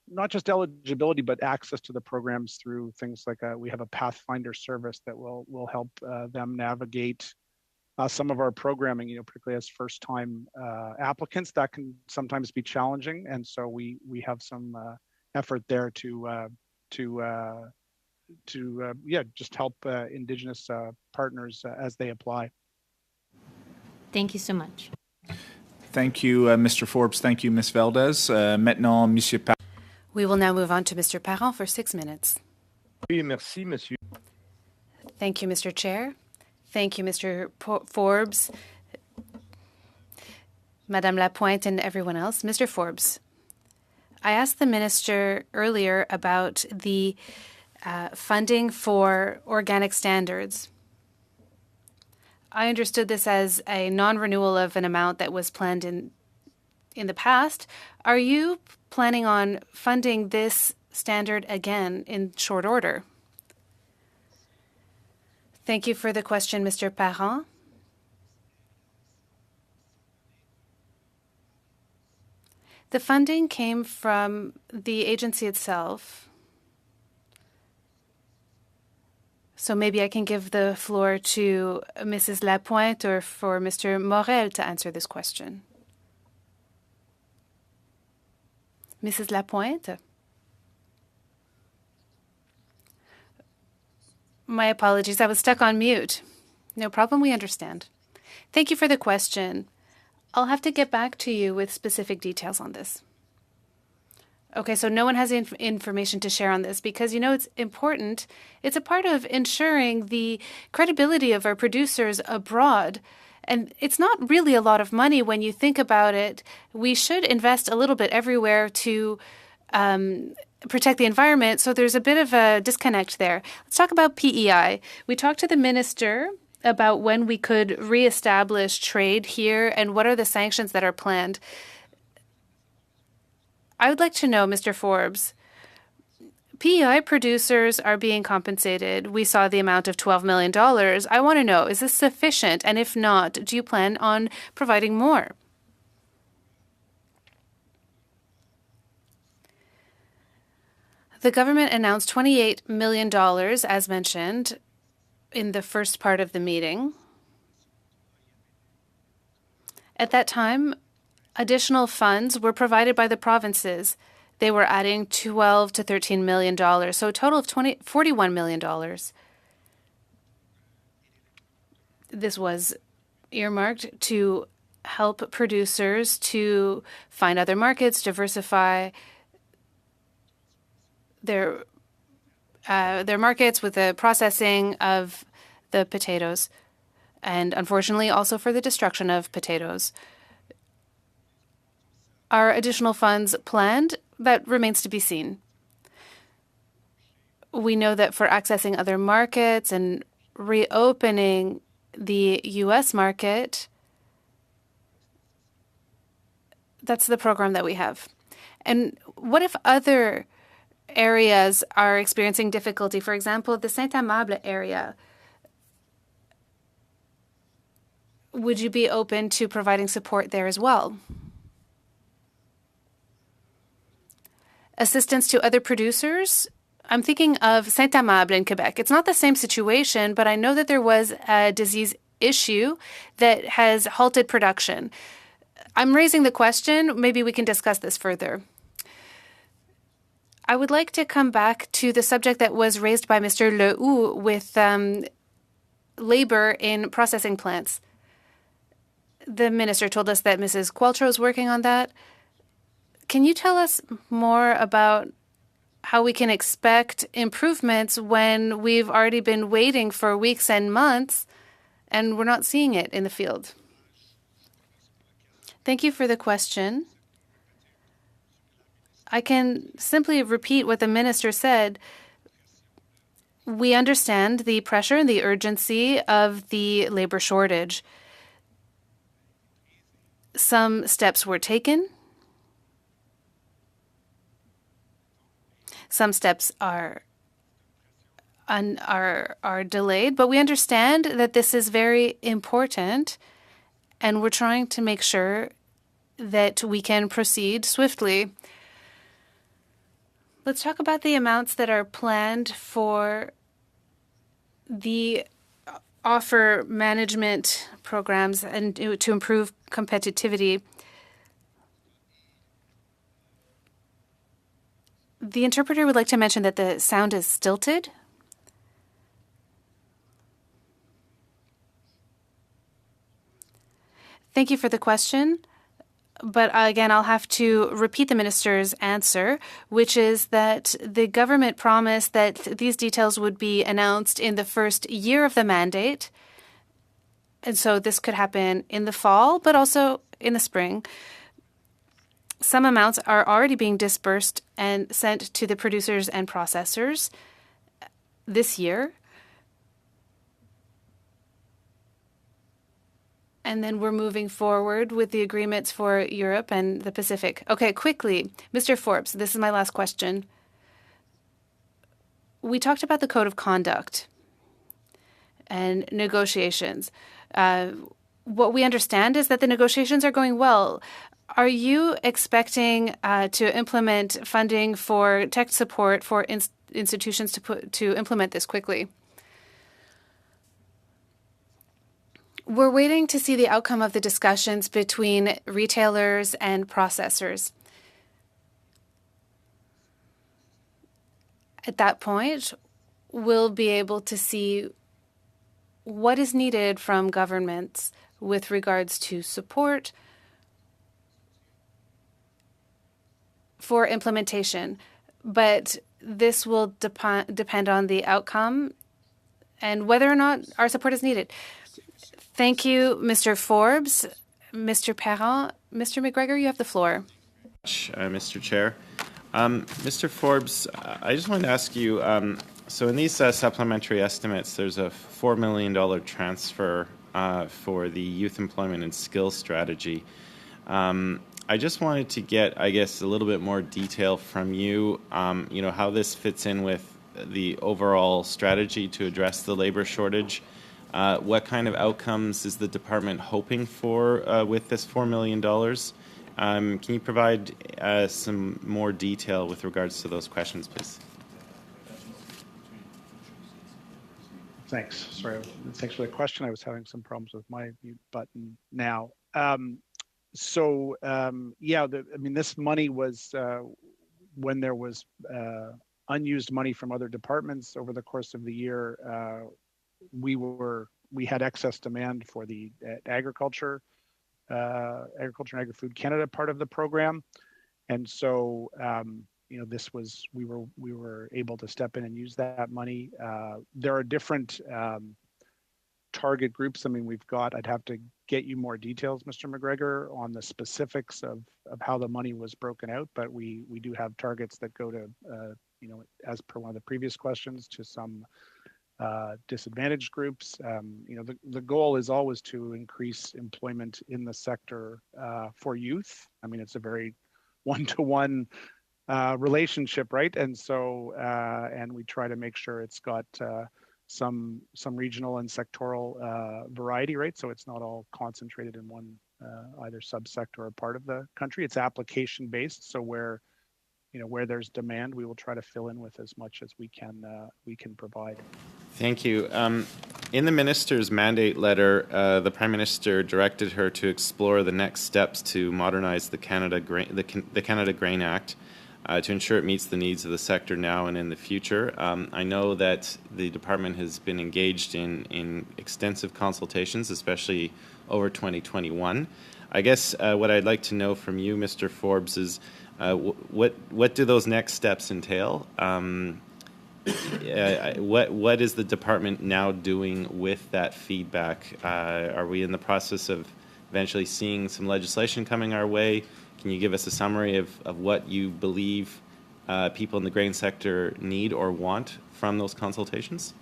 not just eligibility, but access to the programs through things like we have a Pathfinder service that will help them navigate some of our programming, particularly as first-time applicants. That can sometimes be challenging, and so we have some effort there to just help Indigenous partners as they apply. Thank you so much. Thank you, Mr. Forbes. Thank you, Ms. Valdez. Maintenant, Monsieur Parent. We will now move on to Mr. Parent for 6 minutes. Oui, merci, monsieur. Thank you, Mr. Chair. Thank you, Mr. Forbes, Madame Lapointe, and everyone else. Mr. Forbes, I asked the minister earlier about the funding for organic standards. I understood this as a non-renewal of an amount that was planned in the past. Are you planning on funding this standard again in short order? Thank you for the question, Mr. Parent. The funding came from the agency itself. So maybe I can give the floor to Mrs. Lapointe or for Mr. Morel to answer this question. Mrs. Lapointe? My apologies. I was stuck on mute. No problem. We understand. Thank you for the question. I'll have to get back to you with specific details on this. Okay, so no one has information to share on this because, it's important. It's a part of ensuring the credibility of our producers abroad. And it's not really a lot of money when you think about it. We should invest a little bit everywhere to protect the environment. So there's a bit of a disconnect there. Let's talk about PEI. We talked to the minister about when we could reestablish trade here and what are the sanctions that are planned. I would like to know, Mr. Forbes, PEI producers are being compensated. We saw the amount of $12 million. I want to know, is this sufficient? And if not, do you plan on providing more? The government announced $28 million, as mentioned, in the first part of the meeting. At that time, additional funds were provided by the provinces. They were adding $12 to $13 million, so a total of $41 million. This was earmarked to help producers to find other markets, diversify their markets with the processing of the potatoes, and unfortunately also for the destruction of potatoes. Are additional funds planned? That remains to be seen. We know that for accessing other markets and reopening the U.S. market, that's the program that we have. And what if other areas are experiencing difficulty? For example, the Saint-Amable area. Would you be open to providing support there as well? Assistance to other producers? I'm thinking of Saint-Amable in Quebec. It's not the same situation, but I know that there was a disease issue that has halted production. I'm raising the question. Maybe we can discuss this further. I would like to come back to the subject that was raised by Mr. Lehoux with labor in processing plants. The minister told us that Mrs. Qualtrough is working on that. Can you tell us more about how we can expect improvements when we've already been waiting for weeks and months and we're not seeing it in the field? Thank you for the question. I can simply repeat what the minister said. We understand the pressure and the urgency of the labor shortage. Some steps were taken. Some steps are delayed, but we understand that this is very important, and we're trying to make sure that we can proceed swiftly. Let's talk about the amounts that are planned for the offer management programs and to improve competitivity. The interpreter would like to mention that the sound is stilted. Thank you for the question. But again, I'll have to repeat the minister's answer, which is that the government promised that these details would be announced in the first year of the mandate. And so this could happen in the fall, but also in the spring. Some amounts are already being dispersed and sent to the producers and processors this year. And then we're moving forward with the agreements for Europe and the Pacific. Okay, quickly, Mr. Forbes, this is my last question. We talked about the code of conduct and negotiations. What we understand is that the negotiations are going well. Are you expecting to implement funding for tech support for institutions to implement this quickly? We're waiting to see the outcome of the discussions between retailers and processors. At that point, we'll be able to see what is needed from governments with regards to support for implementation. But this will depend on the outcome and whether or not our support is needed. Thank you, Mr. Forbes. Mr. Perrin. Mr. McGregor, you have the floor. Mr. Chair. Mr. Forbes, I just wanted to ask you, so in these supplementary estimates, there's a $4 million transfer for the youth employment and skills strategy. I just wanted to get, I guess, a little bit more detail from you, how this fits in with the overall strategy to address the labor shortage. What kind of outcomes is the department hoping for with this $4 million? Can you provide some more detail with regards to those questions, please? Thanks. Sorry, thanks for the question. I was having some problems with my mute button now. This money was when there was unused money from other departments over the course of the year. We had excess demand for the agriculture and Agri-Food Canada part of the program, and so we were able to step in and use that money. There are different target groups. I mean, I'd have to get you more details, Mr. McGregor, on the specifics of how the money was broken out, but we do have targets that go to as per one of the previous questions, to some disadvantaged groups. The goal is always to increase employment in the sector for youth. I mean, it's a very one-to-one relationship, right? And so, and we try to make sure it's got some regional and sectoral variety, right? So it's not all concentrated in one either subsector or part of the country. It's application based, so where there's demand, we will try to fill in with as much as we can provide. Thank you. In the minister's mandate letter, the Prime Minister directed her to explore the next steps to modernize the Canada Grain Act to ensure it meets the needs of the sector now and in the future. I know that the department has been engaged in extensive consultations, especially over 2021. I guess what I'd like to know from you, Mr. Forbes, is what do those next steps entail? What is the department now doing with that feedback? Are we in the process of eventually seeing some legislation coming our way? Can you give us a summary of what you believe people in the grain sector need or want from those consultations?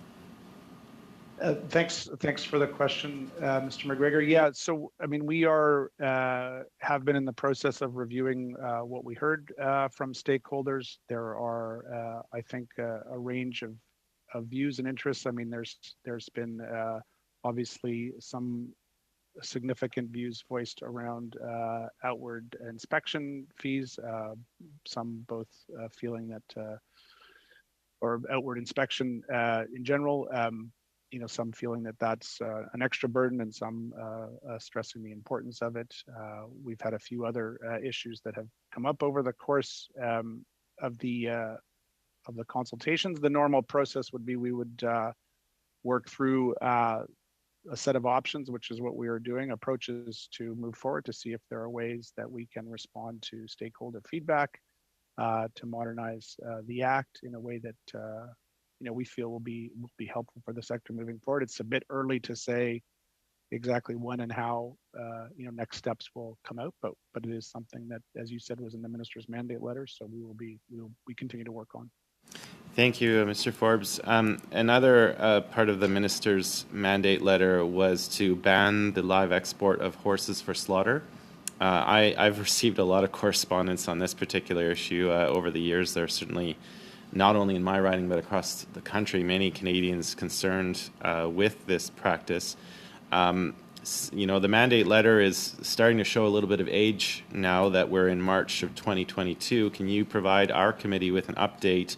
Thanks for the question, Mr. McGregor. Yeah, so I mean, we have been in the process of reviewing what we heard from stakeholders. There are, I think, a range of views and interests. I mean, there's been obviously some significant views voiced around outward inspection fees. Some both feeling that, or outward inspection in general. Some feeling that that's an extra burden, and some stressing the importance of it. We've had a few other issues that have come up over the course of the consultations. The normal process would be we would work through a set of options, which is what we are doing, approaches to move forward to see if there are ways that we can respond to stakeholder feedback to modernize the Act in a way that we feel will be helpful for the sector moving forward. It's a bit early to say exactly when and how next steps will come out, but it is something that, as you said, was in the minister's mandate letter. So we continue to work on. Thank you, Mr. Forbes. Another part of the minister's mandate letter was to ban the live export of horses for slaughter. I've received a lot of correspondence on this particular issue over the years. There are certainly, not only in my riding but across the country, many Canadians concerned with this practice. The mandate letter is starting to show a little bit of age now that we're in March of 2022. Can you provide our committee with an update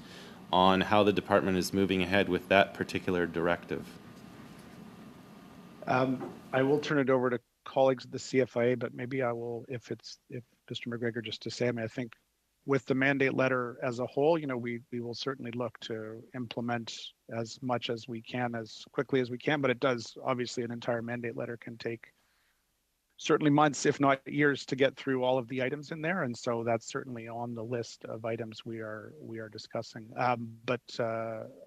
on how the department is moving ahead with that particular directive? I will turn it over to colleagues at the CFIA, but maybe I will, if Mr. McGregor, just to say, I think with the mandate letter as a whole, we will certainly look to implement as much as we can, as quickly as we can, but it does, obviously, an entire mandate letter can take certainly months, if not years, to get through all of the items in there. And so that's certainly on the list of items we are discussing. But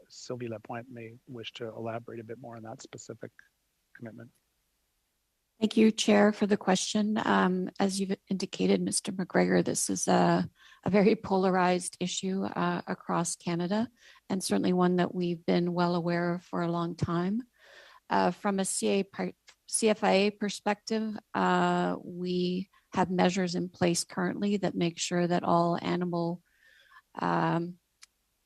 Sylvie Lapointe may wish to elaborate a bit more on that specific commitment. Thank you, Chair, for the question. As you've indicated, Mr. McGregor, this is a very polarized issue across Canada, and certainly one that we've been well aware of for a long time. From a CFIA perspective, we have measures in place currently that make sure that all animal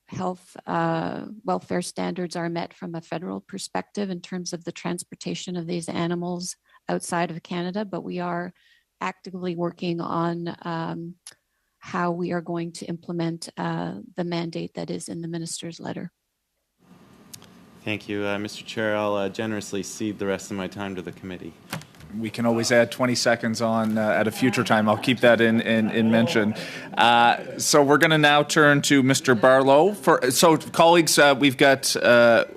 health welfare standards are met from a federal perspective in terms of the transportation of these animals outside of Canada, but we are actively working on how we are going to implement the mandate that is in the minister's letter. Thank you, Mr. Chair. I'll generously cede the rest of my time to the committee. We can always add 20 seconds on at a future time. I'll keep that in mention. So we're going to now turn to Mr. Barlow. So, colleagues, we've got,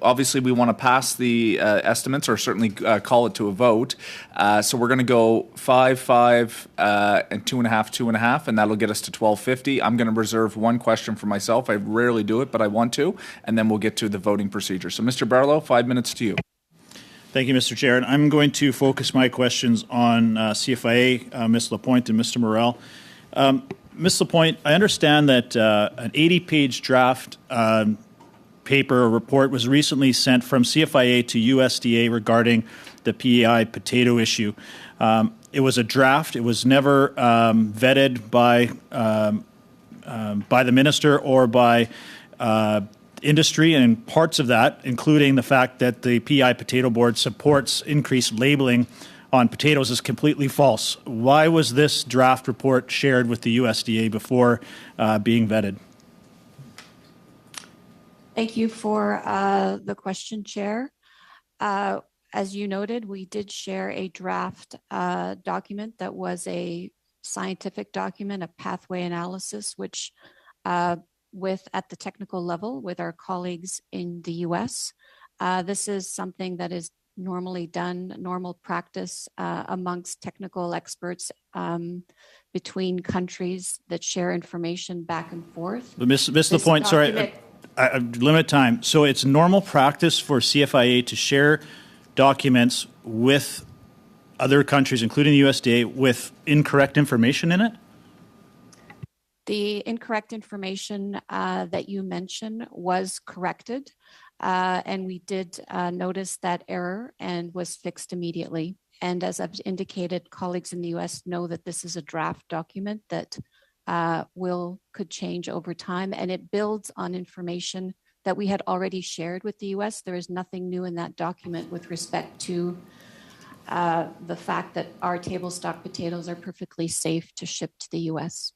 obviously, we want to pass the estimates or certainly call it to a vote. So we're going to go 5, 5, and 2.5, 2.5, and that'll get us to 12:50. I'm going to reserve one question for myself. I rarely do it, but I want to, and then we'll get to the voting procedure. So, Mr. Barlow, 5 minutes to you. Thank you, Mr. Chair. And I'm going to focus my questions on CFIA, Ms. Lapointe and Mr. Morrell. Ms. Lapointe, I understand that an 80-page draft paper or report was recently sent from CFIA to USDA regarding the PEI potato issue. It was a draft. It was never vetted by the minister or by industry, and parts of that, including the fact that the PEI Potato Board supports increased labeling on potatoes, is completely false. Why was this draft report shared with the USDA before being vetted? Thank you for the question, Chair. As you noted, we did share a draft document that was a scientific document, a pathway analysis, which at the technical level with our colleagues in the US. This is something that is normally done, normal practice amongst technical experts between countries that share information back and forth. But Ms. Lapointe, sorry, limit time. So it's normal practice for CFIA to share documents with other countries, including the USDA, with incorrect information in it? The incorrect information that you mentioned was corrected, and we did notice that error and was fixed immediately. And as I've indicated, colleagues in the US know that this is a draft document that could change over time, and it builds on information that we had already shared with the US. There is nothing new in that document with respect to the fact that our table stock potatoes are perfectly safe to ship to the US.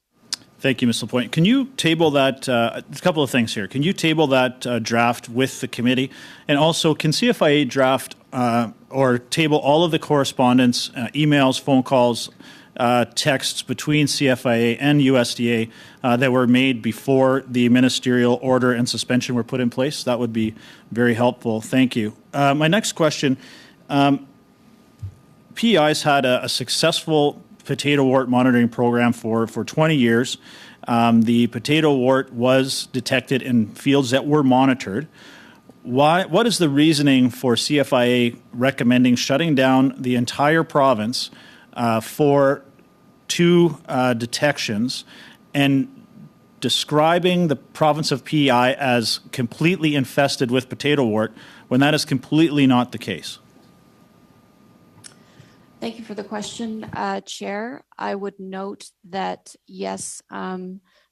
Thank you, Ms. Lapointe. Can you table that, a couple of things here. Can you table that draft with the committee? And also, can CFIA draft or table all of the correspondence, emails, phone calls, texts between CFIA and USDA that were made before the ministerial order and suspension were put in place? That would be very helpful. Thank you. My next question, PEI's had a successful potato wart monitoring program for 20 years. The potato wart was detected in fields that were monitored. What is the reasoning for CFIA recommending shutting down the entire province for 2 detections and describing the province of PEI as completely infested with potato wart when that is completely not the case? Thank you for the question, Chair. I would note that, yes,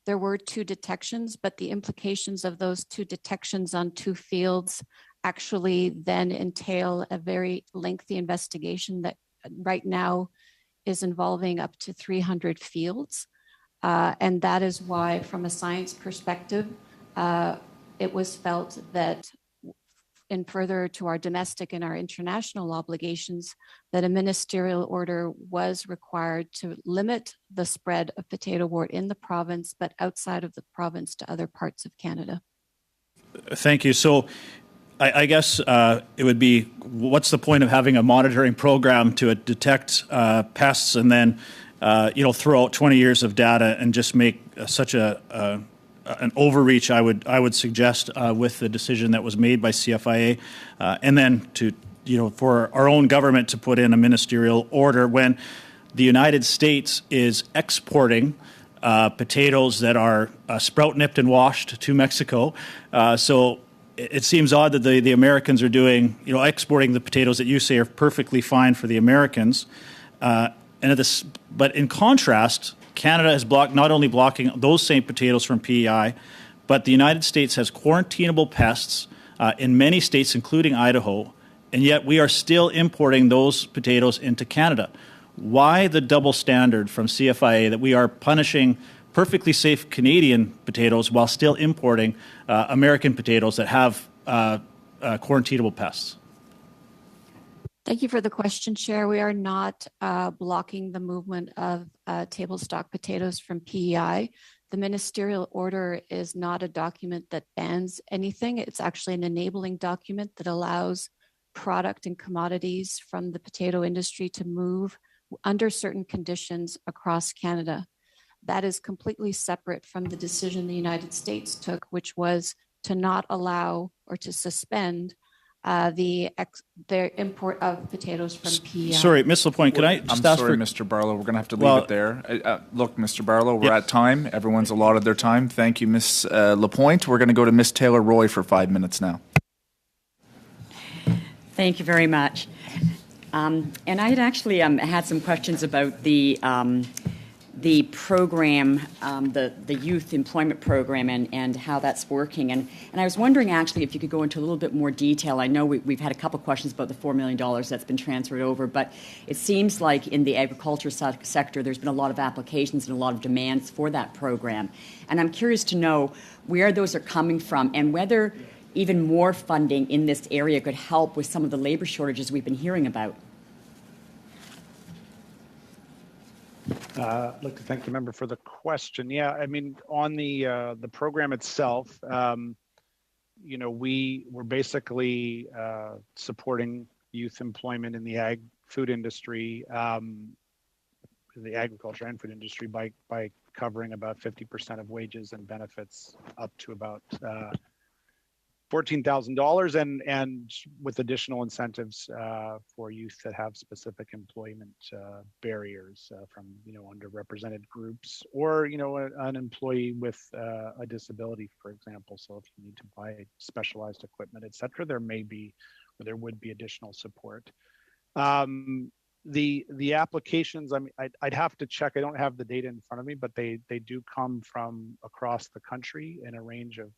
there were 2 detections, but the implications of those 2 detections on 2 fields actually then entail a very lengthy investigation that right now is involving up to 300 fields. And that is why, from a science perspective, it was felt that in further to our domestic and our international obligations, that a ministerial order was required to limit the spread of potato wart in the province, but outside of the province to other parts of Canada. Thank you. So I guess it would be, what's the point of having a monitoring program to detect pests and then throw out 20 years of data and just make such an overreach, I would suggest, with the decision that was made by CFIA, and then to for our own government to put in a ministerial order when the United States is exporting potatoes that are sprout nipped and washed to Mexico. So it seems odd that the Americans are doing exporting the potatoes that you say are perfectly fine for the Americans, but in contrast, Canada is not only blocking those same potatoes from PEI, but the United States has quarantinable pests in many states, including Idaho, and yet we are still importing those potatoes into Canada. Why the double standard from CFIA that we are punishing perfectly safe Canadian potatoes while still importing American potatoes that have quarantinable pests? Thank you for the question, Chair. We are not blocking the movement of table stock potatoes from PEI. The ministerial order is not a document that bans anything. It's actually an enabling document that allows product and commodities from the potato industry to move under certain conditions across Canada. That is completely separate from the decision the United States took, which was to not allow or to suspend the import of potatoes from PEI. Sorry, Ms. LaPointe, could I just ask for... Mr. Barlow, we're going to have to leave it there. Look, Mr. Barlow, we're at time. Everyone's allotted their time. Thank you, Ms. LaPointe. We're going to go to Ms. Taylor-Roy for 5 minutes now. Thank you very much. And I had actually had some questions about the program, the youth employment program, and how that's working. And I was wondering, actually, if you could go into a little bit more detail. I know we've had a couple questions about the $4 million that's been transferred over, but it seems like in the agriculture sector, there's been a lot of applications and a lot of demands for that program. And I'm curious to know where those are coming from and whether even more funding in this area could help with some of the labor shortages we've been hearing about. I'd like to thank the member for the question. Yeah, I mean, on the program itself, we're basically supporting youth employment in the food industry, the agriculture and food industry by covering about 50% of wages and benefits up to about $14,000 and with additional incentives for youth that have specific employment barriers from underrepresented groups or an employee with a disability, for example. So if you need to buy specialized equipment, et cetera, there would be additional support. The applications, I mean, I'd have to check. I don't have the data in front of me, but they do come from across the country in a range of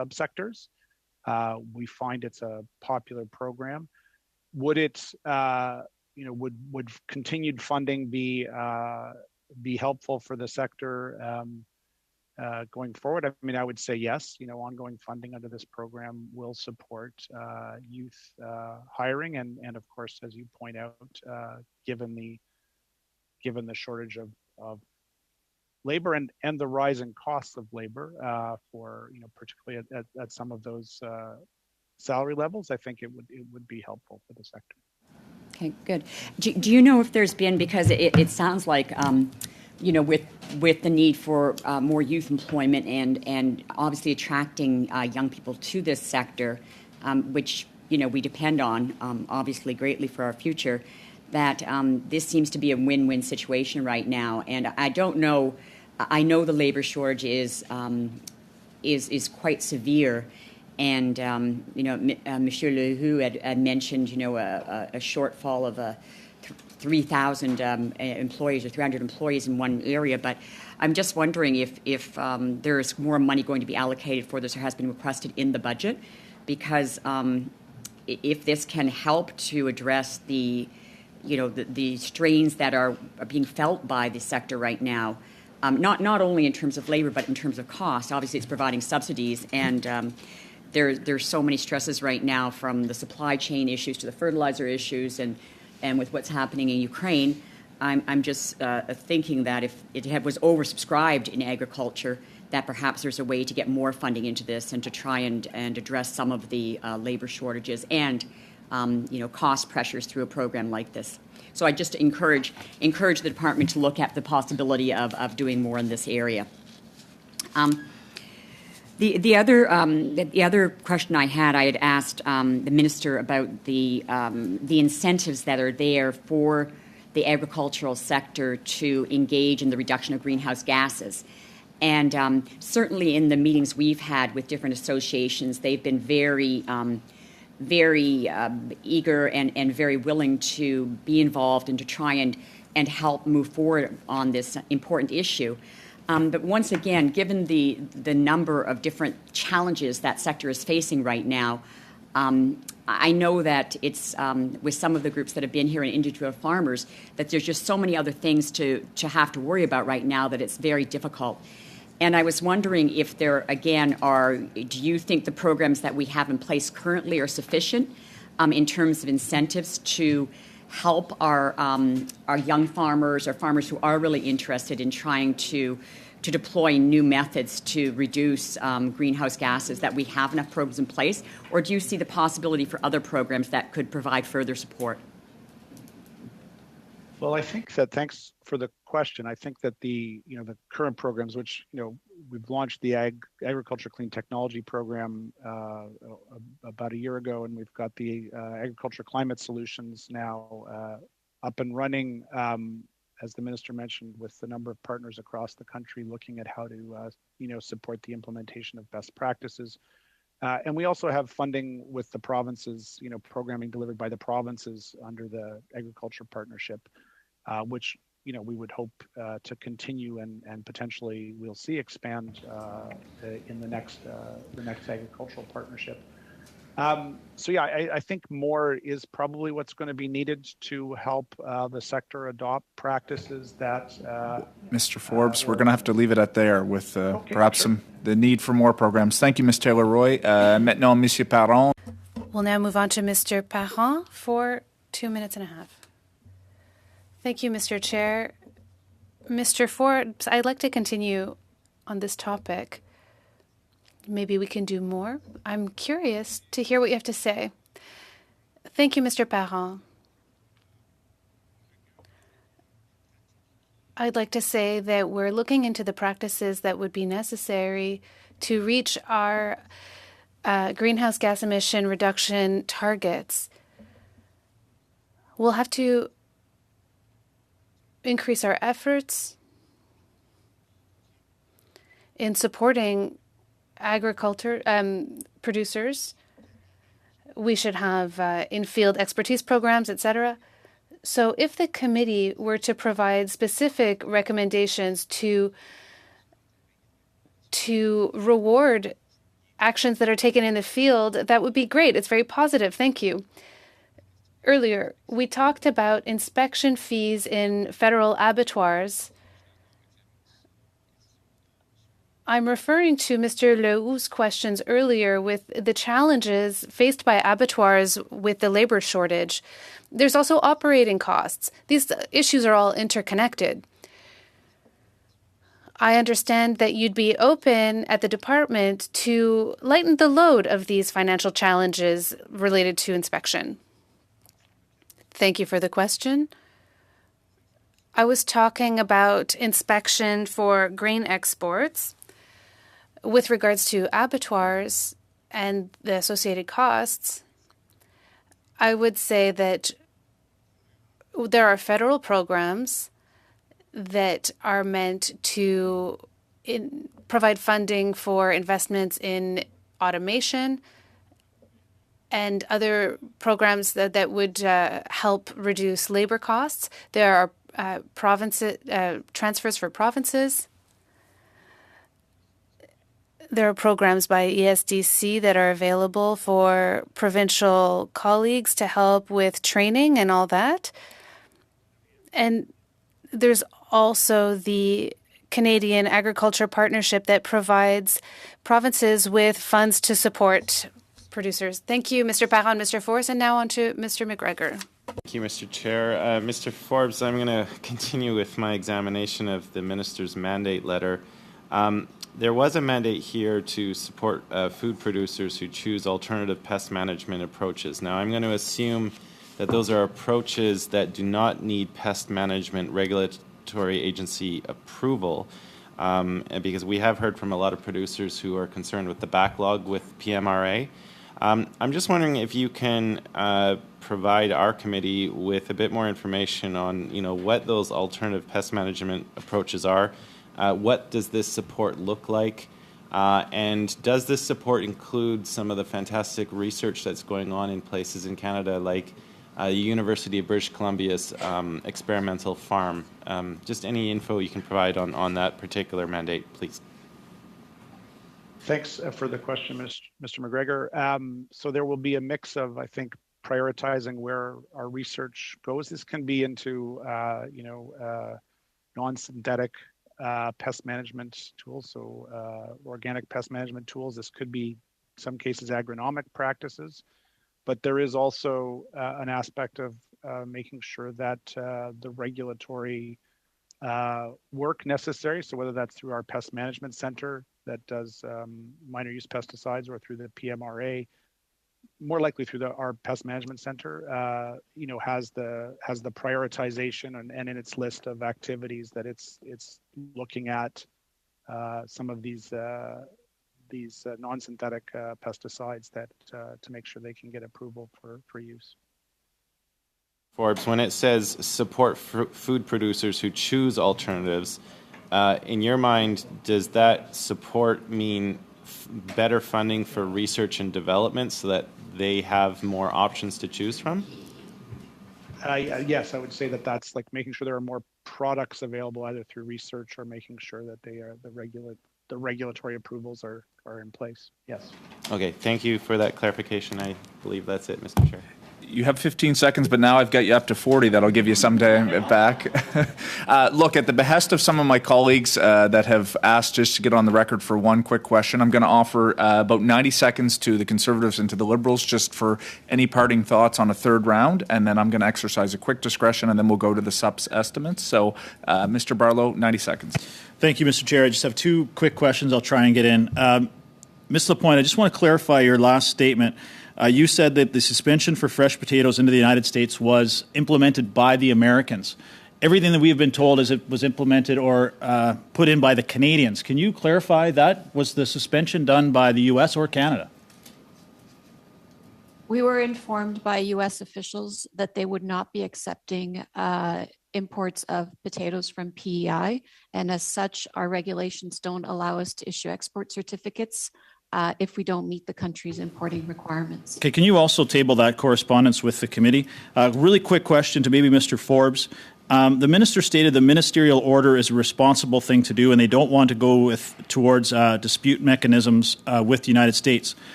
subsectors. We find it's a popular program. Would it would continued funding be helpful for the sector going forward? I mean, I would say yes. Ongoing funding under this program will support youth hiring, and of course, as you point out, given the shortage of labor and the rising costs of labor for particularly at some of those salary levels, I think it would be helpful for the sector. Okay, good. Do you know if there's been, because it sounds like with the need for more youth employment and obviously attracting young people to this sector, which we depend on obviously greatly for our future, that this seems to be a win-win situation right now. And I don't know. I know the labor shortage is quite severe. And, Monsieur Leroux had mentioned, a shortfall of 3,000 employees or 300 employees in one area. But I'm just wondering if there's more money going to be allocated for this or has been requested in the budget, because if this can help to address the strains that are being felt by the sector right now, not only in terms of labor, but in terms of cost. Obviously, it's providing subsidies, and there's so many stresses right now, from the supply chain issues to the fertilizer issues, and with what's happening in Ukraine. I'm just thinking that if it was oversubscribed in agriculture, that perhaps there's a way to get more funding into this and to try and address some of the labor shortages and cost pressures through a program like this. So I just encourage the department to look at the possibility of doing more in this area. The other question I had asked the minister about the incentives that are there for the agricultural sector to engage in the reduction of greenhouse gases. And certainly in the meetings we've had with different associations, they've been very eager and very willing to be involved and to try and help move forward on this important issue. But once again, given the number of different challenges that sector is facing right now, I know that it's with some of the groups that have been here in individual farmers, that there's just so many other things to have to worry about right now that it's very difficult. And I was wondering if there, again, do you think the programs that we have in place currently are sufficient in terms of incentives to help our young farmers or farmers who are really interested in trying to deploy new methods to reduce greenhouse gases, that we have enough programs in place? Or do you see the possibility for other programs that could provide further support? Well, I think that, thanks for the question. I think that the current programs, which we've launched the Agriculture Clean Technology Program about a year ago, and we've got the Agriculture Climate Solutions now up and running, as the minister mentioned, with the number of partners across the country looking at how to support the implementation of best practices. And we also have funding with the provinces, programming delivered by the provinces under the Agriculture Partnership, which we would hope to continue and potentially we'll see expand in the next agricultural partnership. So yeah, I think more is probably what's going to be needed to help the sector adopt practices that. Mr. Forbes, we're going to have to leave it at there with perhaps the need for more programs. Thank you, Ms. Taylor-Roy. Maintenant, Monsieur Parent. We'll now move on to Mr. Parent for 2 minutes and a half. Thank you, Mr. Chair. Mr. Forbes, I'd like to continue on this topic. Maybe we can do more. I'm curious to hear what you have to say. Thank you, Mr. Parent. I'd like to say that we're looking into the practices that would be necessary to reach our greenhouse gas emission reduction targets. We'll have to increase our efforts in supporting agriculture producers. We should have in-field expertise programs, etc. So if the committee were to provide specific recommendations to reward actions that are taken in the field, that would be great. It's very positive. Thank you. Earlier, we talked about inspection fees in federal abattoirs. I'm referring to Mr. Leroux's questions earlier with the challenges faced by abattoirs with the labor shortage. There's also operating costs. These issues are all interconnected. I understand that you'd be open at the department to lighten the load of these financial challenges related to inspection. Thank you for the question. I was talking about inspection for grain exports. With regards to abattoirs and the associated costs, I would say that there are federal programs that are meant to provide funding for investments in automation and other programs that would help reduce labor costs. There are transfers for provinces. There are programs by ESDC that are available for provincial colleagues to help with training and all that. And there's also the Canadian Agriculture Partnership that provides provinces with funds to support producers. Thank you, Mr. Parent, Mr. Forbes, and now on to Mr. McGregor. Thank you, Mr. Chair. Mr. Forbes, I'm going to continue with my examination of the minister's mandate letter. There was a mandate here to support food producers who choose alternative pest management approaches. Now, I'm going to assume that those are approaches that do not need pest management regulatory agency approval, because we have heard from a lot of producers who are concerned with the backlog with PMRA. I'm just wondering if you can provide our committee with a bit more information on, what those alternative pest management approaches are. What does this support look like? And does this support include some of the fantastic research that's going on in places in Canada like the University of British Columbia's experimental farm? Just any info you can provide on that particular mandate, please. Thanks for the question, Mr. McGregor. So there will be a mix of, I think, prioritizing where our research goes. This can be into, non-synthetic pest management tools, so organic pest management tools. This could be, in some cases, agronomic practices, but there is also an aspect of making sure that the regulatory work necessary, so whether that's through our pest management center that does minor use pesticides or through the PMRA, more likely through our pest management center, has the prioritization and in its list of activities that it's looking at some of these non-synthetic pesticides that to make sure they can get approval for use. Forbes, when it says support food producers who choose alternatives, in your mind, does that support mean better funding for research and development so that they have more options to choose from? Yes, I would say that's like making sure there are more products available either through research or making sure that they are the regulatory approvals are in place. Yes. Okay, thank you for that clarification. I believe that's it, Mr. Chair. You have 15 seconds, but now I've got you up to 40. That'll give you some time back. Look, at the behest of some of my colleagues that have asked just to get on the record for one quick question, I'm going to offer about 90 seconds to the Conservatives and to the Liberals just for any parting thoughts on a third round, and then I'm going to exercise a quick discretion, and then we'll go to the subs estimates. So, Mr. Barlow, 90 seconds. Thank you, Mr. Chair. I just have two quick questions I'll try and get in. Ms. Lapointe, I just want to clarify your last statement. You said that the suspension for fresh potatoes into the United States was implemented by the Americans. Everything that we have been told is it was implemented or put in by the Canadians. Can you clarify that? Was the suspension done by the U.S. or Canada? We were informed by U.S. officials that they would not be accepting imports of potatoes from PEI, and as such, our regulations don't allow us to issue export certificates if we don't meet the country's importing requirements. Okay, can you also table that correspondence with the committee? Really quick question to maybe Mr. Forbes. The minister stated the ministerial order is a responsible thing to do and they don't want to go towards dispute mechanisms with the United States.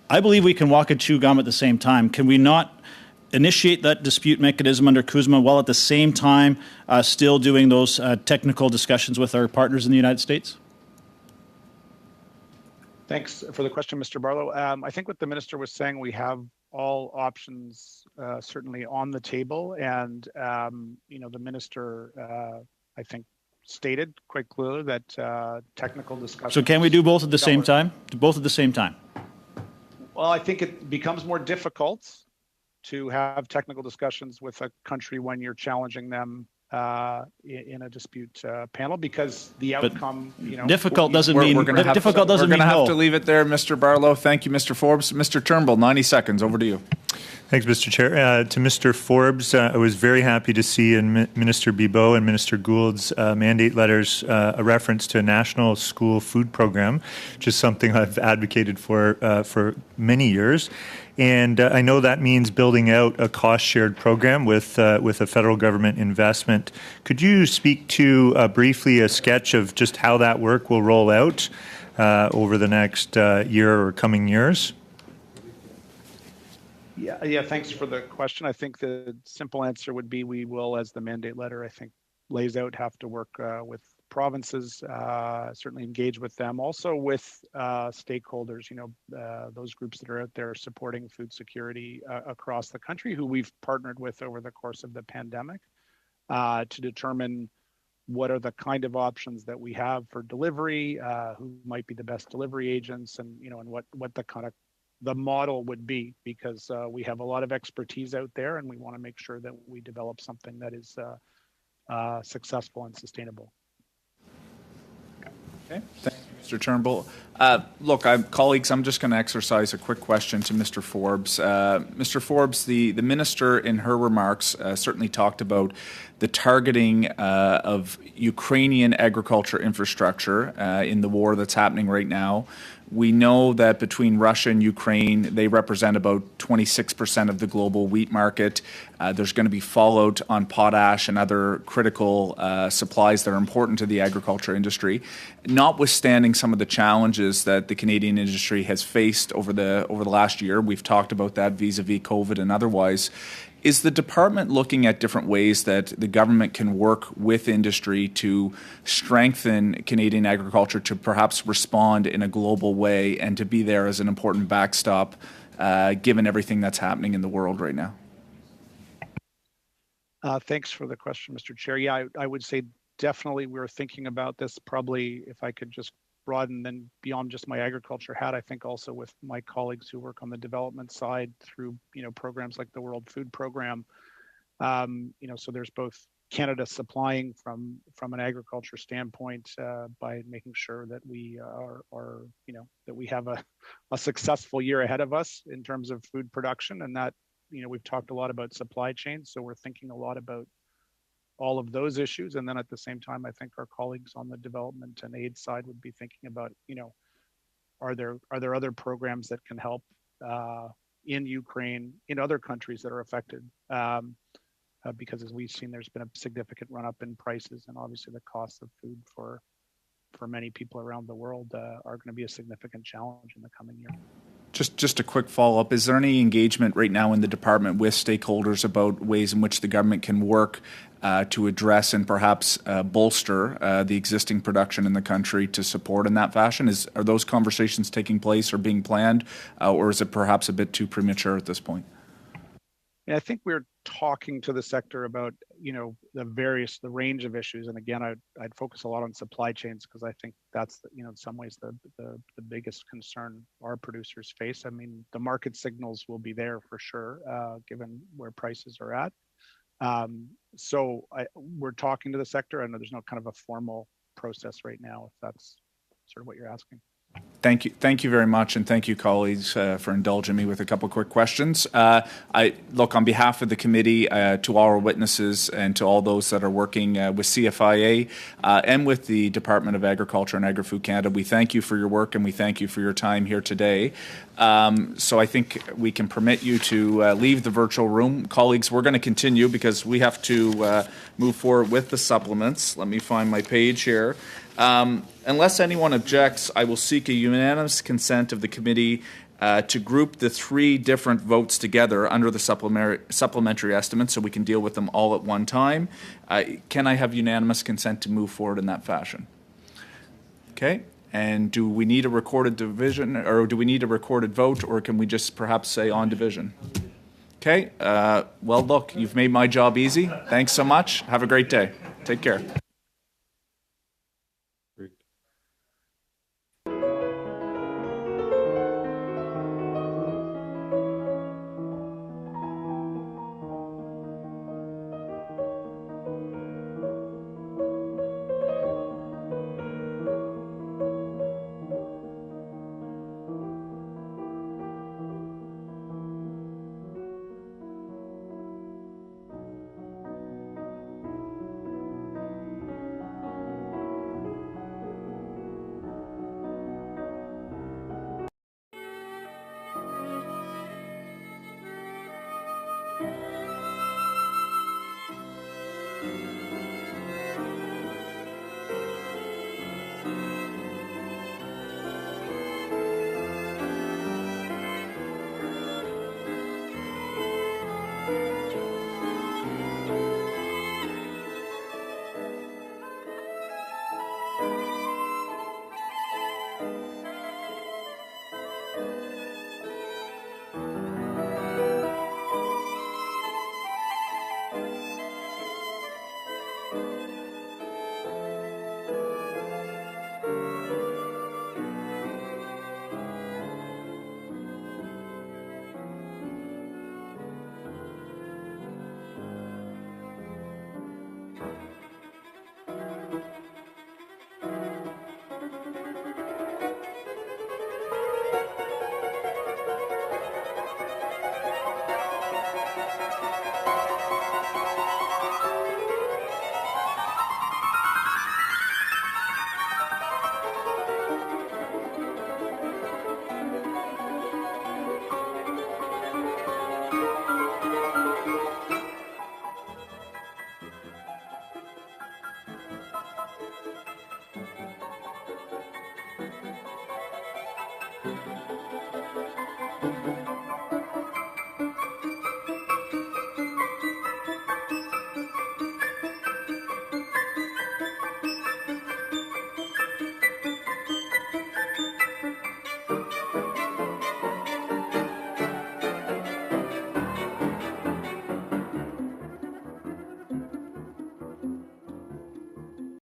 I believe we can walk and chew gum at the same time. Can we not initiate that dispute mechanism under CUSMA while at the same time still doing those technical discussions with our partners in the United States? Thanks for the question, Mr. Barlow. I think what the minister was saying, we have all options certainly on the table, and the minister, I think, stated quite clearly that technical discussions. So can we do both at the same time? Do both at the same time? Well, I think it becomes more difficult to have technical discussions with a country when you're challenging them in a dispute panel, because the outcome, difficult doesn't We're mean going to difficult doesn't mean have no. to leave it there, Mr. Barlow. Thank you, Mr. Forbes. Mr. Turnbull, 90 seconds. Over to you. Thanks, Mr. Chair. To Mr. Forbes, I was very happy to see in Minister Bibeau and Minister Gould's mandate letters a reference to a national school food program, which is something I've advocated for many years. And I know that means building out a cost-shared program with a federal government investment. Could you speak to briefly a sketch of just how that work will roll out over the next year or coming years? Yeah, thanks for the question. I think the simple answer would be we will, as the mandate letter, I think, lays out, have to work with provinces, certainly engage with them, also with stakeholders, those groups that are out there supporting food security across the country, who we've partnered with over the course of the pandemic to determine what are the kind of options that we have for delivery, who might be the best delivery agents, and what the kind of the model would be, because we have a lot of expertise out there, and we want to make sure that we develop something that is successful and sustainable. Okay. Thank you, Mr. Turnbull. Look, colleagues, I'm just going to exercise a quick question to Mr. Forbes. Mr. Forbes, the minister in her remarks certainly talked about the targeting of Ukrainian agriculture infrastructure in the war that's happening right now. We know that between Russia and Ukraine, they represent about 26% of the global wheat market. There's going to be fallout on potash and other critical supplies that are important to the agriculture industry. Notwithstanding some of the challenges that the Canadian industry has faced over the last year, we've talked about that vis-a-vis COVID and otherwise. Is the department looking at different ways that the government can work with industry to strengthen Canadian agriculture to perhaps respond in a global way and to be there as an important backstop given everything that's happening in the world right now? Thanks for the question, Mr. Chair. Yeah, I would say definitely we're thinking about this. Probably, if I could just broaden then beyond just my agriculture hat, I think also with my colleagues who work on the development side through programs like the World Food Program. So there's both Canada supplying from an agriculture standpoint by making sure that we are that we have a successful year ahead of us in terms of food production, and that we've talked a lot about supply chains, so we're thinking a lot about all of those issues. And then at the same time, I think our colleagues on the development and aid side would be thinking about, are there other programs that can help in Ukraine, in other countries that are affected? Because as we've seen, there's been a significant run up in prices, and obviously the cost of food for many people around the world are going to be a significant challenge in the coming year. Just a quick follow-up. Is there any engagement right now in the department with stakeholders about ways in which the government can work to address and perhaps bolster the existing production in the country to support in that fashion? Are those conversations taking place or being planned, or is it perhaps a bit too premature at this point? Yeah, I think we're talking to the sector about the range of issues, and again, I'd focus a lot on supply chains, because I think that's in some ways the biggest concern our producers face. I mean, the market signals will be there for sure, given where prices are at. So we're talking to the sector. I know there's no kind of a formal process right now, if that's sort of what you're asking. Thank you very much, and thank you, colleagues, for indulging me with a couple of quick questions. Look, on behalf of the committee, to all our witnesses and to all those that are working with CFIA and with the Department of Agriculture and Agri-Food Canada, we thank you for your work and we thank you for your time here today. So I think we can permit you to leave the virtual room. Colleagues, we're going to continue because we have to move forward with the supplements. Let me find my page here. Unless anyone objects, I will seek a unanimous consent of the committee to group the three different votes together under the supplementary estimates so we can deal with them all at one time. Can I have unanimous consent to move forward in that fashion? Okay. And do we need a recorded division, or do we need a recorded vote, or can we just perhaps say on division? Okay. Well, look, you've made my job easy. Thanks so much. Have a great day. Take care. Bye.